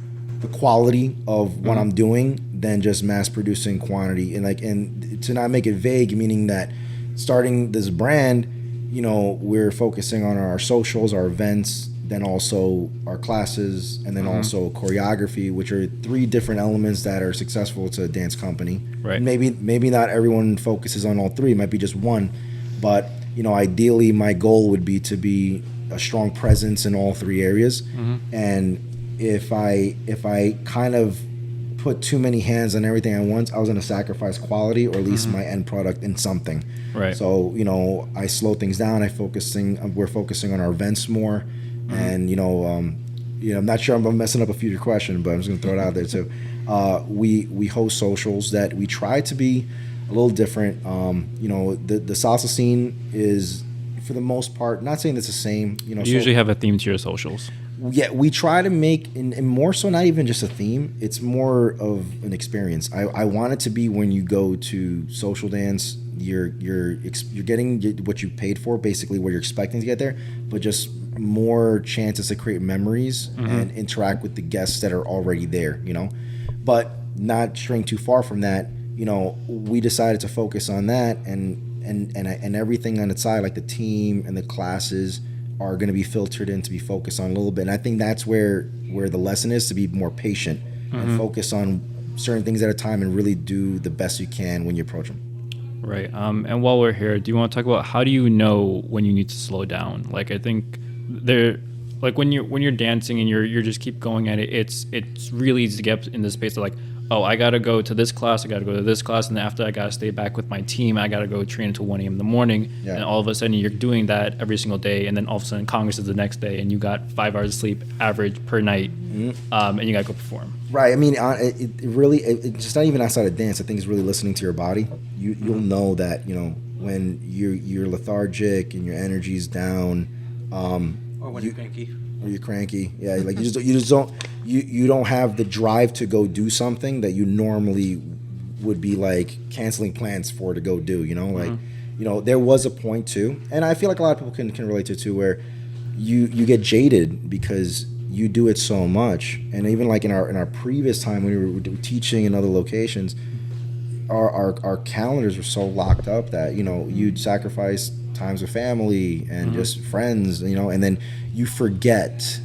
[SPEAKER 2] the quality of what I'm doing than just mass producing quantity, and to not make it vague, meaning that starting this brand, you know, we're focusing on our socials, our events, then also our classes, and then also choreography, which are three different elements that are successful to a dance company.
[SPEAKER 4] Right.
[SPEAKER 2] Maybe not everyone focuses on all three. It might be just one, but you know, ideally, my goal would be to be a strong presence in all three areas. And if I kind of put too many hands on everything at once, I was going to sacrifice quality or at least my end product in something.
[SPEAKER 4] Right.
[SPEAKER 2] So, you know, I slow things down. We're focusing on our events more. And, you know, I'm not sure I'm messing up a future question, but I'm just going to throw it out there too. We host socials that we try to be a little different. You know, the salsa scene is, for the most part, not saying it's the same. You know,
[SPEAKER 4] You usually have a theme to your socials.
[SPEAKER 2] yeah, we try to make, and more so, not even just a theme. It's more of an experience. I want it to be when you go to social dance, you're getting what you paid for, basically what you're expecting to get there, but just more chances to create memories and interact with the guests that are already there. You know, but not straying too far from that. You know, we decided to focus on that and everything on its side, like the team and the classes, are going to be filtered in to be focused on a little bit. And I think that's where the lesson is, to be more patient and focus on certain things at a time and really do the best you can when you approach them.
[SPEAKER 4] Right. And while we're here, do you want to talk about how do you know when you need to slow down? Like, I think like when you're dancing and you're just keep going at it, it's really easy to get in this space of like, oh, I got to go to this class, I got to go to this class, and then after I got to stay back with my team, I got to go train until 1 a.m. in the morning.
[SPEAKER 2] Yeah.
[SPEAKER 4] And all of a sudden you're doing that every single day, and then all of a sudden Congress is the next day, and you got 5 hours of sleep average per night, and you got to go perform.
[SPEAKER 2] Right. I mean, it's just not even outside of dance. I think it's really listening to your body. You'll know that, you know, when you're lethargic and your energy's down,
[SPEAKER 1] Or when you're cranky.
[SPEAKER 2] or you're cranky. Yeah, like you don't have the drive to go do something that you normally would be like canceling plans for to go do. You know, like you know, there was a point too, and I feel like a lot of people can relate to it too, where you get jaded because you do it so much, and even like in our previous time when we were teaching in other locations, our calendars were so locked up that, you know, you'd sacrifice times with family and just friends, you know, and then you forget,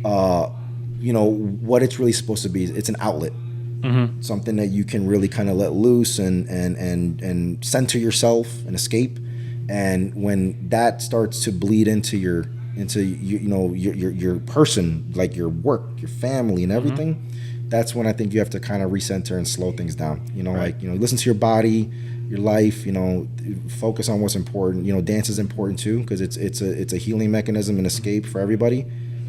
[SPEAKER 2] you know, what it's really supposed to be. It's an outlet, something that you can really kind of let loose and center yourself and escape. And when that starts to bleed into your person, like your work, your family, and everything, that's when I think you have to kind of recenter and slow things down. You know,
[SPEAKER 4] Right.
[SPEAKER 2] like, you know, listen to your body, your life. You know, focus on what's important. You know, dance is important too, because it's a healing mechanism and escape for everybody.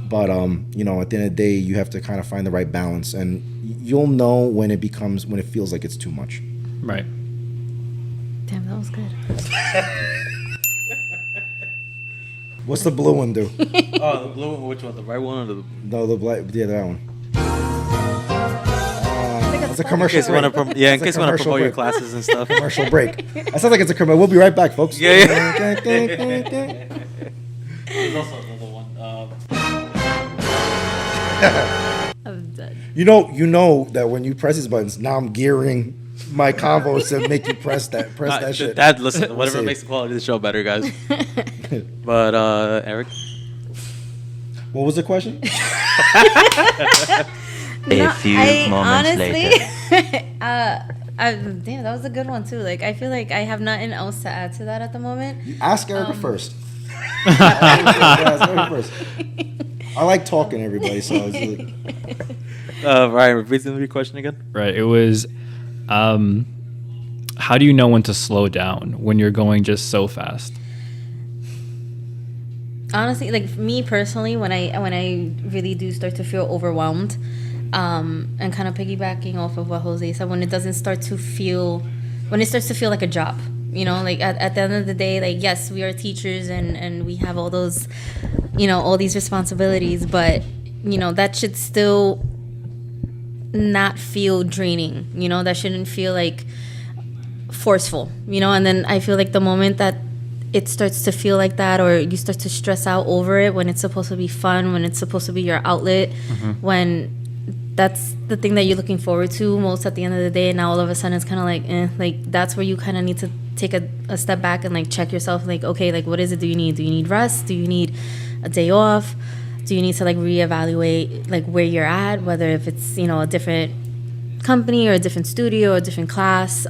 [SPEAKER 2] But you know, at the end of the day, you have to kind of find the right balance, and you'll know when it feels like it's too much.
[SPEAKER 4] Right.
[SPEAKER 3] Damn, that was good.
[SPEAKER 2] What's the blue one do?
[SPEAKER 1] Oh, the blue one, which one? The right one or the?
[SPEAKER 2] No, the black. Yeah, that one. It's a commercial
[SPEAKER 1] In case you
[SPEAKER 2] break.
[SPEAKER 1] want to, in
[SPEAKER 2] It's a
[SPEAKER 1] case you want to
[SPEAKER 2] commercial
[SPEAKER 1] promote your
[SPEAKER 2] break.
[SPEAKER 1] classes and stuff.
[SPEAKER 2] Commercial break. That sounds like it's a commercial. We'll be right back, folks.
[SPEAKER 1] Yeah,
[SPEAKER 2] yeah.
[SPEAKER 1] There's also another one.
[SPEAKER 3] I'm dead.
[SPEAKER 2] You know that when you press these buttons, now I'm gearing my combos to make you press that shit.
[SPEAKER 1] Dad, listen, whatever
[SPEAKER 2] see.
[SPEAKER 1] makes the quality of the show better, guys. But Eric,
[SPEAKER 2] What was the question?
[SPEAKER 5] A few moments later.
[SPEAKER 3] Damn, that was a good one too. Like, I feel like I have nothing else to add to that at the moment.
[SPEAKER 2] Ask Erica first. Ask Erica first. I like talking to everybody, so it's like,
[SPEAKER 1] Ryan, repeat the question again.
[SPEAKER 4] Right. It was, how do you know when to slow down when you're going just so fast?
[SPEAKER 3] Honestly, like me personally, when I really do start to feel overwhelmed, and kind of piggybacking off of what Jose said, when it starts to feel like a job, you know, like at the end of the day, like, yes, we are teachers and we have all those, you know, all these responsibilities, but, you know, that should still not feel draining, you know, that shouldn't feel like forceful, you know. And then I feel like the moment that it starts to feel like that, or you start to stress out over it, when it's supposed to be fun, when it's supposed to be your outlet, when that's the thing that you're looking forward to most at the end of the day, and now all of a sudden it's kind of like that's where you kind of need to take a step back and like check yourself, like, okay, like, what is it do you need rest, do you need a day off, do you need to like reevaluate like where you're at, whether if it's, you know, a different company or a different studio or a different class.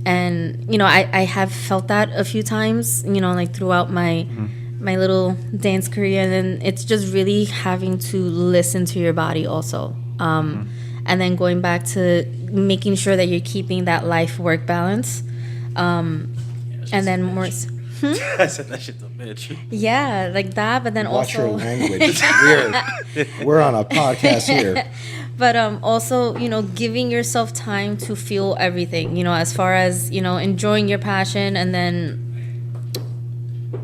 [SPEAKER 3] And, you know, I have felt that a few times, you know, like throughout my little dance career. And then it's just really having to listen to your body also. And then going back to making sure that you're keeping that life-work balance. And then more...
[SPEAKER 1] I said that shit's a bitch.
[SPEAKER 3] Yeah, like that, but then
[SPEAKER 2] watch your
[SPEAKER 3] also...
[SPEAKER 2] language. We're on a podcast here.
[SPEAKER 3] But also, you know, giving yourself time to feel everything, you know, as far as, you know, enjoying your passion, and then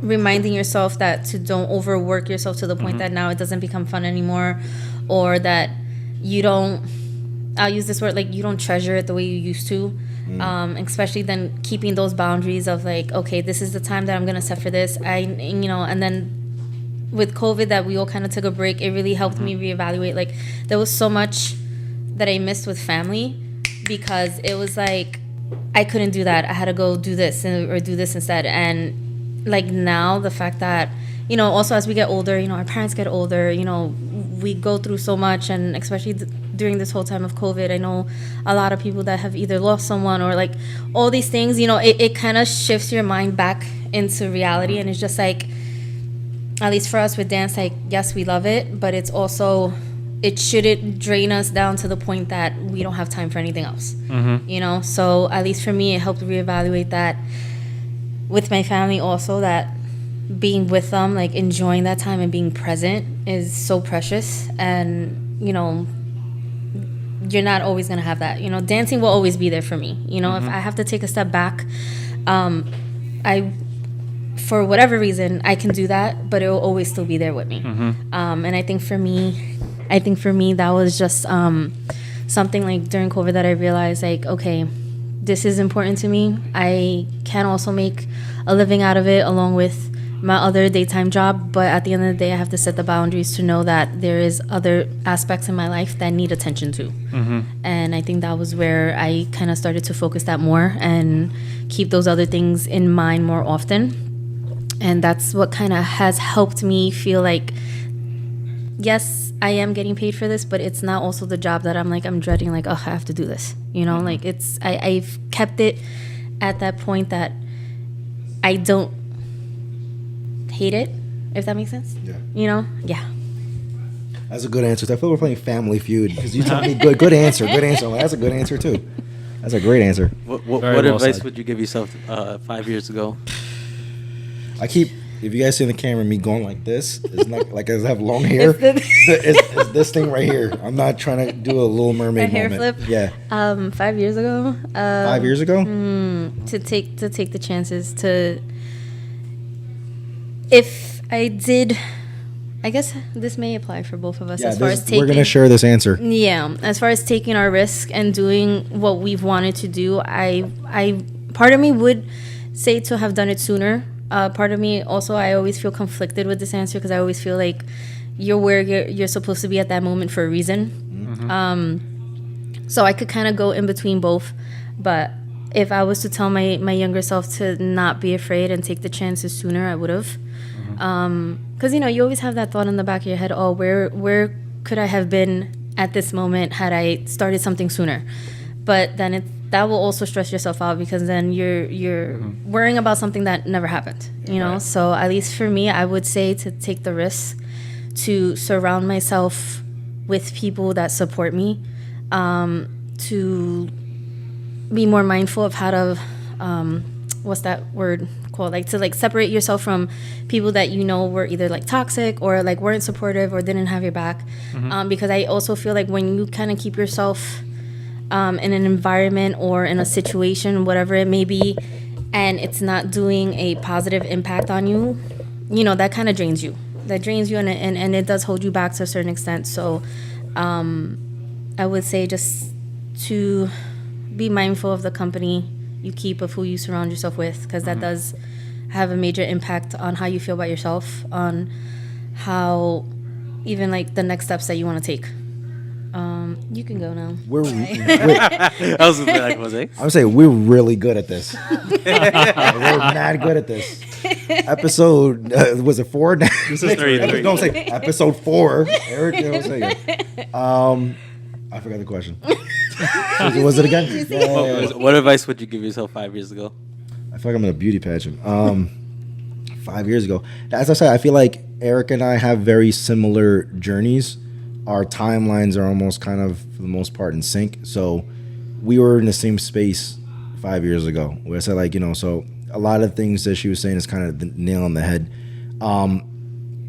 [SPEAKER 3] reminding yourself that to don't overwork yourself to the point that now it doesn't become fun anymore, or that you don't, I'll use this word, like, you don't treasure it the way you used to. Especially then keeping those boundaries of like, okay, this is the time that I'm going to set for this. You know, and then with COVID that we all kind of took a break, it really helped me reevaluate. Like, there was so much that I missed with family because it was like I couldn't do that. I had to go do this or do this instead. And like now, the fact that, you know, also as we get older, you know, our parents get older, you know, we go through so much, and especially during this whole time of COVID, I know a lot of people that have either lost someone or like all these things, you know, it kind of shifts your mind back into reality. And it's just like, at least for us with dance, like, yes, we love it, but it's also, it shouldn't drain us down to the point that we don't have time for anything else, you know? So at least for me, it helped reevaluate that with my family also, that being with them, like enjoying that time and being present is so precious. And, you know, you're not always going to have that, you know, dancing will always be there for me. You know, if I have to take a step back, for whatever reason, I can do that, but it will always still be there with me. And I think for me, that was just something like during COVID that I realized, like, okay, this is important to me. I can also make a living out of it along with my other daytime job, but at the end of the day, I have to set the boundaries to know that there is other aspects in my life that need attention to. And I think that was where I kind of started to focus that more and keep those other things in mind more often. And that's what kind of has helped me feel like, yes, I am getting paid for this, but it's not also the job that I'm dreading, like, oh, I have to do this, you know? Like, it's, I've kept it at that point that I don't hate it, if that makes sense.
[SPEAKER 2] Yeah.
[SPEAKER 3] You know? Yeah.
[SPEAKER 2] That's a good answer. I feel we're playing Family Feud because you told me good answer. Good answer. I'm like, that's a good answer too. That's a great answer.
[SPEAKER 1] What
[SPEAKER 4] Very well
[SPEAKER 1] advice
[SPEAKER 4] said.
[SPEAKER 1] would you give yourself 5 years ago?
[SPEAKER 2] I keep, if you guys see in the camera, me going like this, it's not like I have long hair.
[SPEAKER 3] It's
[SPEAKER 2] It's this thing right here. I'm not trying to do a Little Mermaid
[SPEAKER 3] A hair
[SPEAKER 2] moment.
[SPEAKER 3] flip?
[SPEAKER 2] Yeah.
[SPEAKER 3] 5 years ago.
[SPEAKER 2] 5 years ago?
[SPEAKER 3] To take the chances to, if I did, I guess this may apply for both of us
[SPEAKER 2] Yeah,
[SPEAKER 3] as far as taking.
[SPEAKER 2] we're going to share this answer.
[SPEAKER 3] Yeah, as far as taking our risk and doing what we've wanted to do, I part of me would say to have done it sooner. Part of me also, I always feel conflicted with this answer because I always feel like you're where you're supposed to be at that moment for a reason. So I could kind of go in between both. But if I was to tell my younger self to not be afraid and take the chances sooner, I would have. Because, you always have that thought in the back of your head, oh, where could I have been at this moment had I started something sooner? But then that will also stress yourself out, because then you're worrying about something that never happened,
[SPEAKER 4] Right.
[SPEAKER 3] So at least for me, I would say to take the risk, to surround myself with people that support me, to be more mindful of how to, what's that word called? Like to separate yourself from people that were either toxic or weren't supportive or didn't have your back. Because I also feel like when you kind of keep yourself in an environment or in a situation, whatever it may be, and it's not doing a positive impact on you, that kind of drains you. That drains you, and it does hold you back to a certain extent. So I would say just to be mindful of the company you keep, of who you surround yourself with, because that does have a major impact on how you feel about yourself, on how even the next steps that you want to take. You can go now.
[SPEAKER 1] I was gonna be like, Jose.
[SPEAKER 2] I would say we're really good at this. We're mad good at this. Episode was it 4?
[SPEAKER 1] This is 3.
[SPEAKER 2] Don't say episode 4. Eric, don't say it. I forgot the question. Was it again? Yeah.
[SPEAKER 1] What advice would you give yourself 5 years ago?
[SPEAKER 2] I feel like I'm in a beauty pageant. 5 years ago, as I said, I feel like Eric and I have very similar journeys. Our timelines are almost kind of, for the most part, in sync. So we were in the same space 5 years ago, where I said, so a lot of things that she was saying is kind of the nail on the head.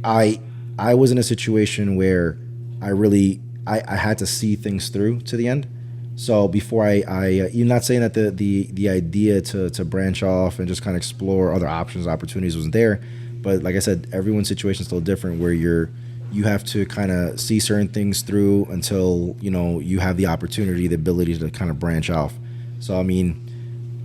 [SPEAKER 2] I was in a situation where I had to see things through to the end. So before you're not saying that the idea to branch off and just kind of explore other options, opportunities wasn't there, but like I said, everyone's situation is still different, where you have to kind of see certain things through until you have the opportunity, the ability to kind of branch off. So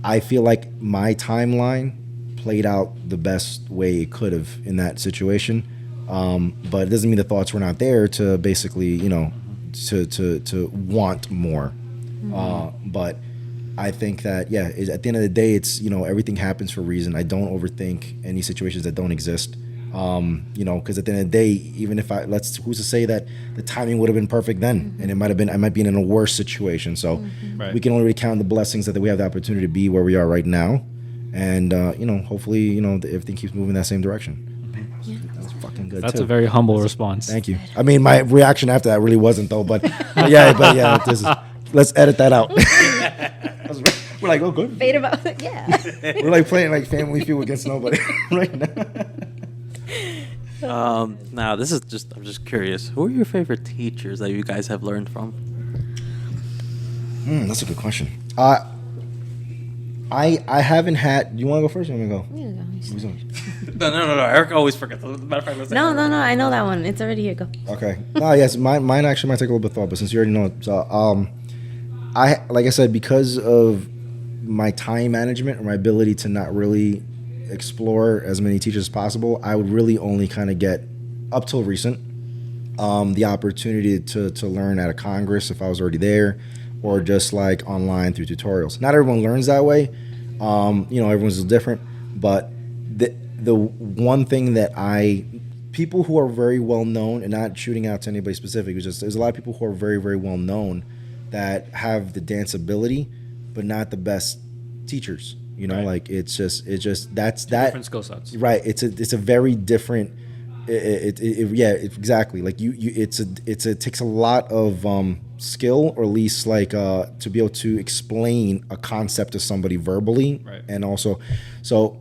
[SPEAKER 2] I feel like my timeline played out the best way it could have in that situation, but it doesn't mean the thoughts were not there to basically to want more. But I think that at the end of the day, it's everything happens for a reason. I don't overthink any situations that don't exist. Because at the end of the day, even if who's to say that the timing would have been perfect then, and I might be in a worse situation. So we can only count the blessings that we have the opportunity to be where we are right now, and hopefully everything keeps moving in that same direction. That's fucking good.
[SPEAKER 4] That's
[SPEAKER 2] too.
[SPEAKER 4] a very humble response.
[SPEAKER 2] Thank you. My reaction after that really wasn't though, but let's edit that out. We're like, oh, good.
[SPEAKER 3] Fade about it, yeah.
[SPEAKER 2] We're playing Family Feud against nobody right now.
[SPEAKER 1] Now I'm just curious. Who are your favorite teachers that you guys have learned from?
[SPEAKER 2] That's a good question. I haven't had. You want to go first? Or you want me to go?
[SPEAKER 1] No. Eric always forgets. Matter of fact, let's say
[SPEAKER 3] No. I know that one. It's already here. Go.
[SPEAKER 2] Okay. Yes. Mine actually might take a little bit of thought, but since you already know it, so like I said, because of my time management or my ability to not really explore as many teachers as possible, I would really only kind of get, up till recent, the opportunity to learn at a Congress if I was already there, or just online through tutorials. Not everyone learns that way. Everyone's different, but the one thing that people who are very well known, and not shooting out to anybody specific, it's just there's a lot of people who are very, very well known that have the dance ability, but not the best teachers.
[SPEAKER 4] Right.
[SPEAKER 2] It's just that's that
[SPEAKER 4] Different skill sets.
[SPEAKER 2] Right. It's a very different. Exactly. It takes a lot of skill, or at least to be able to explain a concept to somebody verbally,
[SPEAKER 4] Right.
[SPEAKER 2] And also, so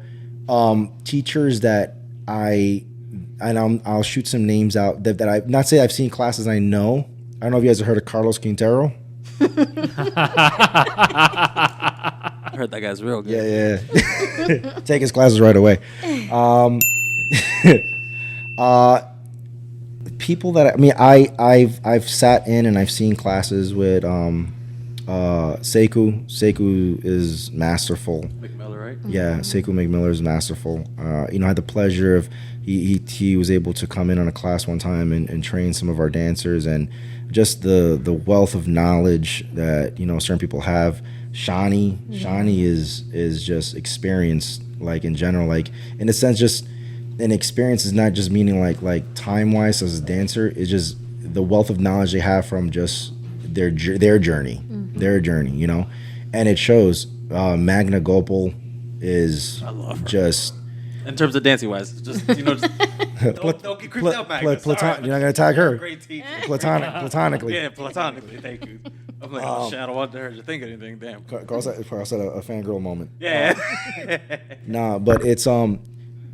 [SPEAKER 2] teachers that I'll shoot some names out that I not say I've seen classes I know. I don't know if you guys have heard of Carlos Quintero.
[SPEAKER 1] I heard that guy's real good.
[SPEAKER 2] Yeah. Take his classes right away. People that I've sat in and I've seen classes with Sekou is masterful.
[SPEAKER 1] McMillan, right?
[SPEAKER 2] Yeah, Sekou McMillan is masterful. I had the pleasure of he was able to come in on a class one time and train some of our dancers, and just the wealth of knowledge that certain people have. Shani is just experienced, like in general, like in a sense, just an experience is not just meaning like time wise as a dancer. It's just the wealth of knowledge they have from just their journey, and it shows. Magna Gopal is
[SPEAKER 1] I love her.
[SPEAKER 2] just
[SPEAKER 1] In terms of dancing wise, just don't get creeped out, Magna. Sorry.
[SPEAKER 2] You're not gonna tag her.
[SPEAKER 1] Great teacher.
[SPEAKER 2] Platonically.
[SPEAKER 1] Yeah, platonically. Thank you. I'm like, oh shit, I don't want her to think anything. Damn.
[SPEAKER 2] Carl said a fangirl moment.
[SPEAKER 1] Yeah.
[SPEAKER 2] Nah, but it's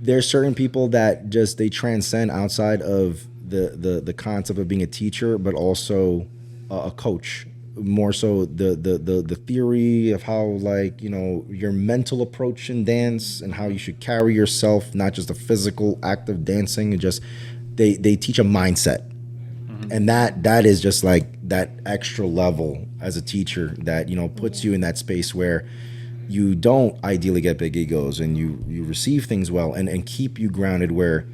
[SPEAKER 2] there's certain people that just they transcend outside of the concept of being a teacher, but also a coach. More so the theory of how your mental approach in dance and how you should carry yourself, not just the physical act of dancing. And just they teach a mindset, and that is just like that extra level as a teacher that puts you in that space where you don't ideally get big egos and you receive things well and keep you grounded where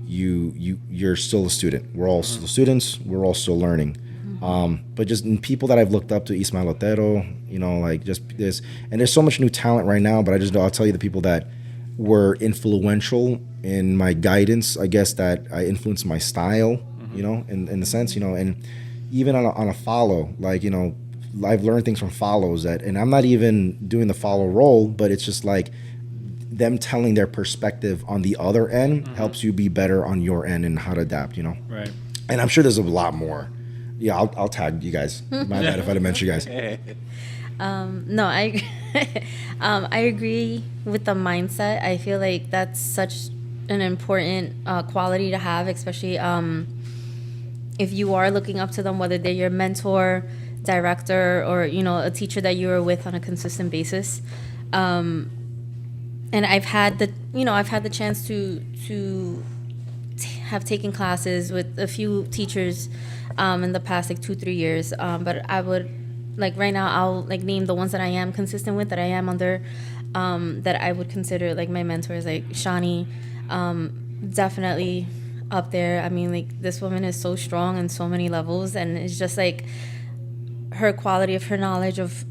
[SPEAKER 2] you're still a student. We're all still students. We're all still learning. But just in people that I've looked up to, Ismael Otero, just this, and there's so much new talent right now, but I'll tell you the people that were influential in my guidance, I guess, that I influenced my style, in the sense, and even on a follow, I've learned things from follows and I'm not even doing the follow role, but it's just like them telling their perspective on the other end helps you be better on your end and how to adapt,
[SPEAKER 4] Right.
[SPEAKER 2] And I'm sure there's a lot more. Yeah, I'll tag you guys. My bad if I didn't mention you guys.
[SPEAKER 3] No, I I agree with the mindset. I feel like that's such an important quality to have, especially if you are looking up to them, whether they're your mentor, director, or a teacher that you are with on a consistent basis. And I've had the chance to have taken classes with a few teachers in the past 2-3 years, but I would right now I'll name the ones that I am consistent with, that I am under, that I would consider my mentors, like Shani, definitely up there. I mean, this woman is so strong on so many levels, and it's just her quality of her knowledge of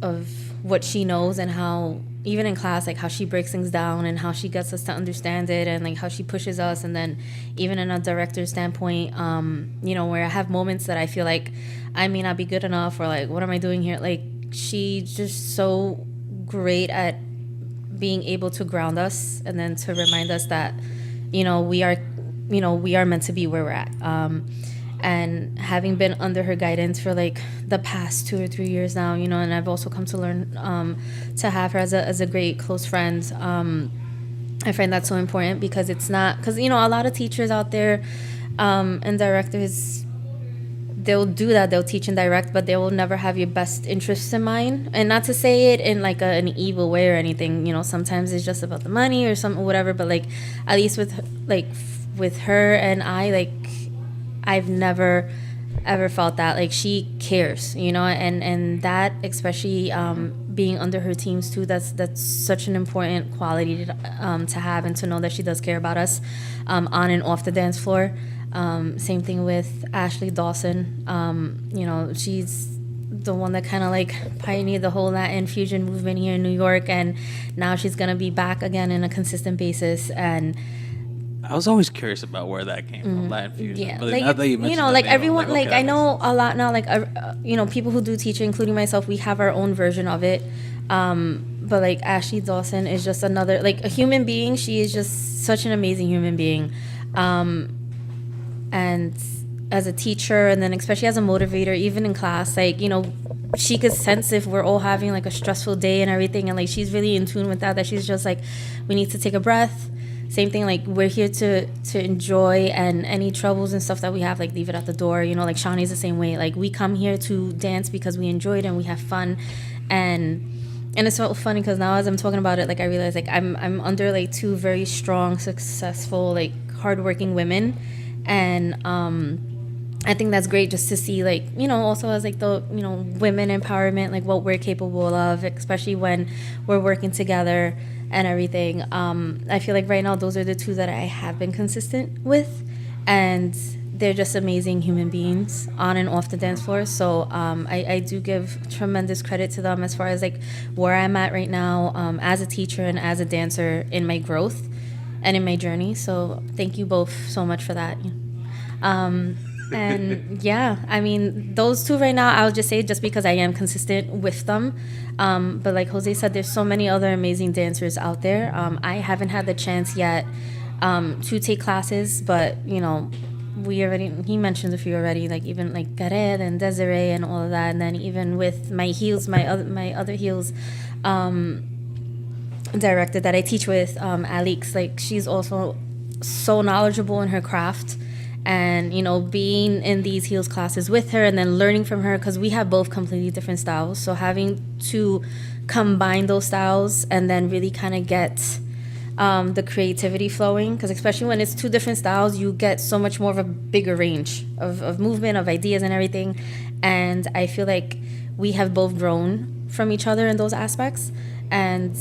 [SPEAKER 3] what she knows, and how even in class, how she breaks things down and how she gets us to understand it, and how she pushes us. And then even in a director's standpoint, where I have moments that I feel like I may not be good enough, or what am I doing here? She's just so great at being able to ground us, and then to remind us that, we are meant to be where we're at. And having been under her guidance for the past 2 or 3 years now, and I've also come to learn to have her as a great close friend. I find that so important, because it's not, because a lot of teachers out there and directors, they'll do that, they'll teach and direct, but they will never have your best interests in mind. And not to say it in an evil way or anything, sometimes it's just about the money or something, whatever. But at least with her and I've never ever felt that she cares, and that, especially being under her teams too, that's such an important quality to have, and to know that she does care about us on and off the dance floor. Same thing with Ashley Dawson. She's the one that kind of pioneered the whole Latin fusion movement here in New York, and now she's gonna be back again in a consistent basis. And
[SPEAKER 1] I was always curious about where that came from, Latin fusion.
[SPEAKER 3] yeah,
[SPEAKER 1] But now that you mentioned the name,
[SPEAKER 3] everyone,
[SPEAKER 1] I'm okay,
[SPEAKER 3] I
[SPEAKER 1] that
[SPEAKER 3] know a lot now, people who do teaching, including myself, we have our own version of it. But Ashley Dawson is just another, a human being. She is just such an amazing human being. And as a teacher, and then especially as a motivator, even in class, she could sense if we're all having a stressful day and everything, and she's really in tune with that she's just we need to take a breath. Same thing, we're here to enjoy, and any troubles and stuff that we have, leave it at the door. Shani's the same way. We come here to dance because we enjoy it and we have fun. And it's so funny, because now as I'm talking about it, I realize I'm under two very strong, successful, hardworking women. And I think that's great just to see, like, also as like the, women empowerment, like what we're capable of, especially when we're working together and everything. I feel like right now those are the two that I have been consistent with, and they're just amazing human beings on and off the dance floor. So I do give tremendous credit to them as far as like where I'm at right now as a teacher and as a dancer in my growth and in my journey. So thank you both so much for that. And yeah, I mean, those two right now, I'll just say just because I am consistent with them. But like Jose said, there's so many other amazing dancers out there. I haven't had the chance yet to take classes, but he mentioned a few already, like even like Gareth and Desiree and all of that. And then even with my heels, my other heels director that I teach with, Alix, like she's also so knowledgeable in her craft. And, being in these heels classes with her and then learning from her, because we have both completely different styles. So having to combine those styles and then really kind of get the creativity flowing, because especially when it's two different styles, you get so much more of a bigger range of movement, of ideas and everything. And I feel like we have both grown from each other in those aspects. And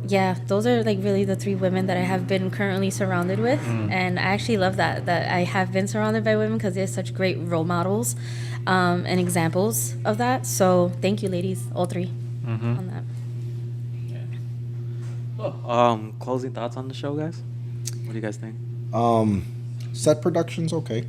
[SPEAKER 3] yeah, those are like really the three women that I have been currently surrounded with. And I actually love that I have been surrounded by women, because they're such great role models and examples of that. So thank you, ladies, all three, on that.
[SPEAKER 1] Closing thoughts on the show, guys? What do you guys think?
[SPEAKER 2] Set production's okay.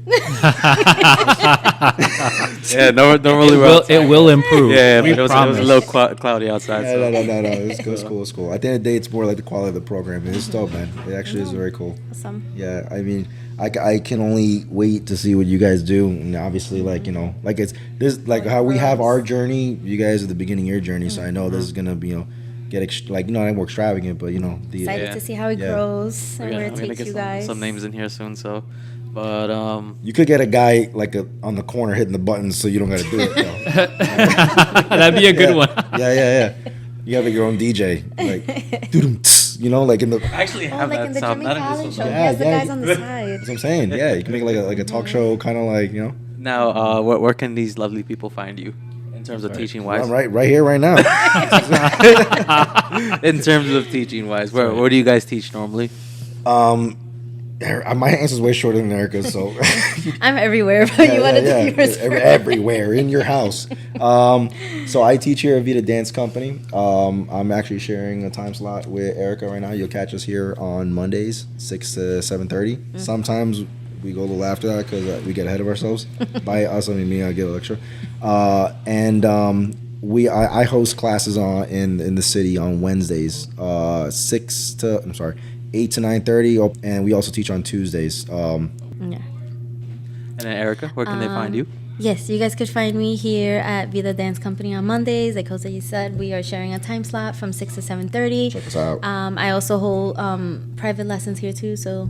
[SPEAKER 1] Yeah, normally
[SPEAKER 4] It will improve.
[SPEAKER 1] Yeah,
[SPEAKER 4] we
[SPEAKER 1] it was a little cloudy outside.
[SPEAKER 2] No,
[SPEAKER 1] So.
[SPEAKER 2] no. It's cool. It's cool. At the end of the day, it's more like the quality of the program. It's dope, man. It actually is very cool.
[SPEAKER 3] Awesome.
[SPEAKER 2] Yeah, I mean, I can only wait to see what you guys do. And obviously, like, like it's this, like how we have our journey. You guys are the beginning of your journey, so I know this is gonna be, get not more extravagant, but
[SPEAKER 3] Excited to see how it grows and where it takes you guys.
[SPEAKER 1] Some names in here soon, so. But
[SPEAKER 2] you could get a guy like on the corner hitting the buttons, so you don't got to do it.
[SPEAKER 4] That'd be a good one.
[SPEAKER 2] Yeah. You have your own DJ, like, like in the.
[SPEAKER 1] I actually have
[SPEAKER 3] like
[SPEAKER 1] that
[SPEAKER 3] in the
[SPEAKER 1] sound.
[SPEAKER 3] Jimmy
[SPEAKER 1] Not in
[SPEAKER 3] Fallon
[SPEAKER 1] this
[SPEAKER 3] show.
[SPEAKER 1] one.
[SPEAKER 3] He has the
[SPEAKER 2] Yeah,
[SPEAKER 3] guys on the side.
[SPEAKER 2] That's what I'm saying. Yeah, you can make like a talk show, kind of like
[SPEAKER 1] Now, where can these lovely people find you in terms of teaching wise?
[SPEAKER 2] I'm right here, right now.
[SPEAKER 1] In terms of teaching wise, where do you guys teach normally?
[SPEAKER 2] My answer's way shorter than Erika's, so
[SPEAKER 3] I'm everywhere, but you want to do yours first.
[SPEAKER 2] Everywhere in your house. So I teach here at Vita Dance Company. I'm actually sharing a time slot with Erika right now. You'll catch us here on Mondays, 6 to 7:30. Sometimes we go a little after that because we get ahead of ourselves. By us, I mean me. I get a lecture, I host classes in the city on Wednesdays, 8 to 9:30, and we also teach on Tuesdays.
[SPEAKER 3] Yeah.
[SPEAKER 1] And then Erika, where can they find you?
[SPEAKER 3] Yes, you guys could find me here at Vita Dance Company on Mondays. Like Jose said, we are sharing a time slot from 6 to 7:30.
[SPEAKER 2] Check us out.
[SPEAKER 3] I also hold private lessons here too, so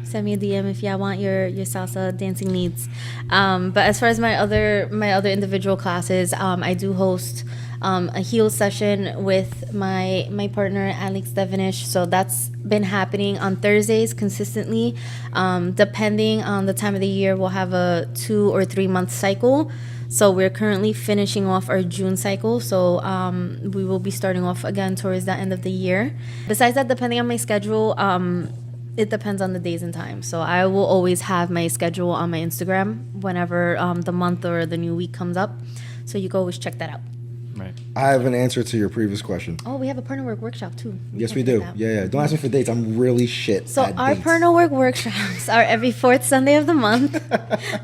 [SPEAKER 3] send me a DM if y'all want your salsa dancing needs. But as far as my other individual classes, I do host a heel session with my partner Alex Devenish. So that's been happening on Thursdays consistently. Depending on the time of the year, we'll have a 2 or 3 month cycle. So we're currently finishing off our June cycle. So we will be starting off again towards the end of the year. Besides that, depending on my schedule, it depends on the days and times. So I will always have my schedule on my Instagram whenever the month or the new week comes up. So you can always check that out.
[SPEAKER 4] Right.
[SPEAKER 2] I have an answer to your previous question.
[SPEAKER 3] Oh, we have a partner work workshop too.
[SPEAKER 2] Yes, we do. Yeah. Don't ask me for dates. I'm really shit.
[SPEAKER 3] So
[SPEAKER 2] at
[SPEAKER 3] our
[SPEAKER 2] dates.
[SPEAKER 3] partner work workshops are every fourth Sunday of the month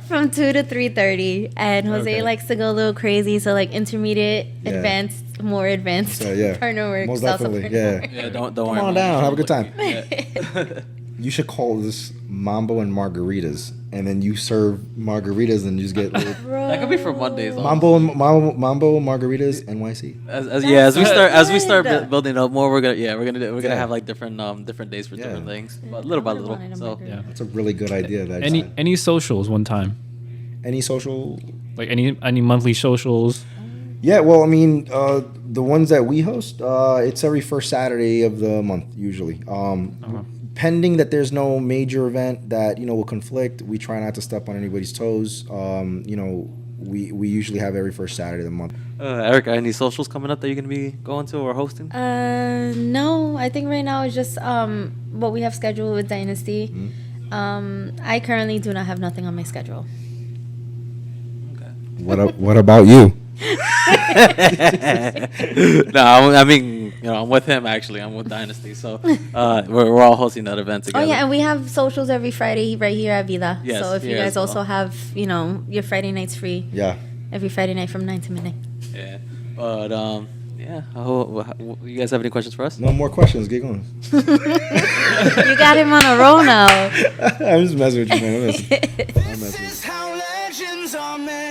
[SPEAKER 3] from 2 to 3:30. And Jose likes to go a little crazy. So like intermediate, advanced, more advanced partner work.
[SPEAKER 2] Most
[SPEAKER 3] salsa
[SPEAKER 2] definitely.
[SPEAKER 3] partner
[SPEAKER 2] Yeah.
[SPEAKER 3] work.
[SPEAKER 1] Yeah, don't
[SPEAKER 2] Come
[SPEAKER 1] worry.
[SPEAKER 2] on down. Have a good time.
[SPEAKER 1] Yeah.
[SPEAKER 2] You should call this Mambo and Margaritas, and then you serve margaritas and you just get little
[SPEAKER 1] That could be for Mondays.
[SPEAKER 2] Mambo Margaritas NYC.
[SPEAKER 1] As we start
[SPEAKER 3] good.
[SPEAKER 1] building up more, we're gonna have like different days for different things, but little by little. So
[SPEAKER 4] Yeah.
[SPEAKER 2] That's a really good idea.
[SPEAKER 4] Any socials one time?
[SPEAKER 2] Any social?
[SPEAKER 4] Like any monthly socials?
[SPEAKER 2] Yeah, well, I mean, the ones that we host, it's every first Saturday of the month usually. pending that there's no major event that will conflict, we try not to step on anybody's toes. We usually have every first Saturday of the month.
[SPEAKER 1] Erika, any socials coming up that you're gonna be going to or hosting?
[SPEAKER 3] No, I think right now it's just what we have scheduled with Dynasty. I currently do not have nothing on my schedule.
[SPEAKER 2] What about you?
[SPEAKER 1] No, I mean, I'm with him actually. I'm with Dynasty, so we're all hosting that event together.
[SPEAKER 3] Oh yeah, and we have socials every Friday right here at Vida.
[SPEAKER 1] Yes,
[SPEAKER 3] so if you
[SPEAKER 1] here
[SPEAKER 3] guys
[SPEAKER 1] as well.
[SPEAKER 3] also have, your Friday nights free.
[SPEAKER 2] Yeah.
[SPEAKER 3] Every Friday night from 9 to midnight.
[SPEAKER 1] Yeah, but yeah. You guys have any questions for us?
[SPEAKER 2] No more questions. Get going.
[SPEAKER 3] You got him on a roll now.
[SPEAKER 2] I'm just messing with you, man. I'm messing with you.
[SPEAKER 7] This is how legends are made.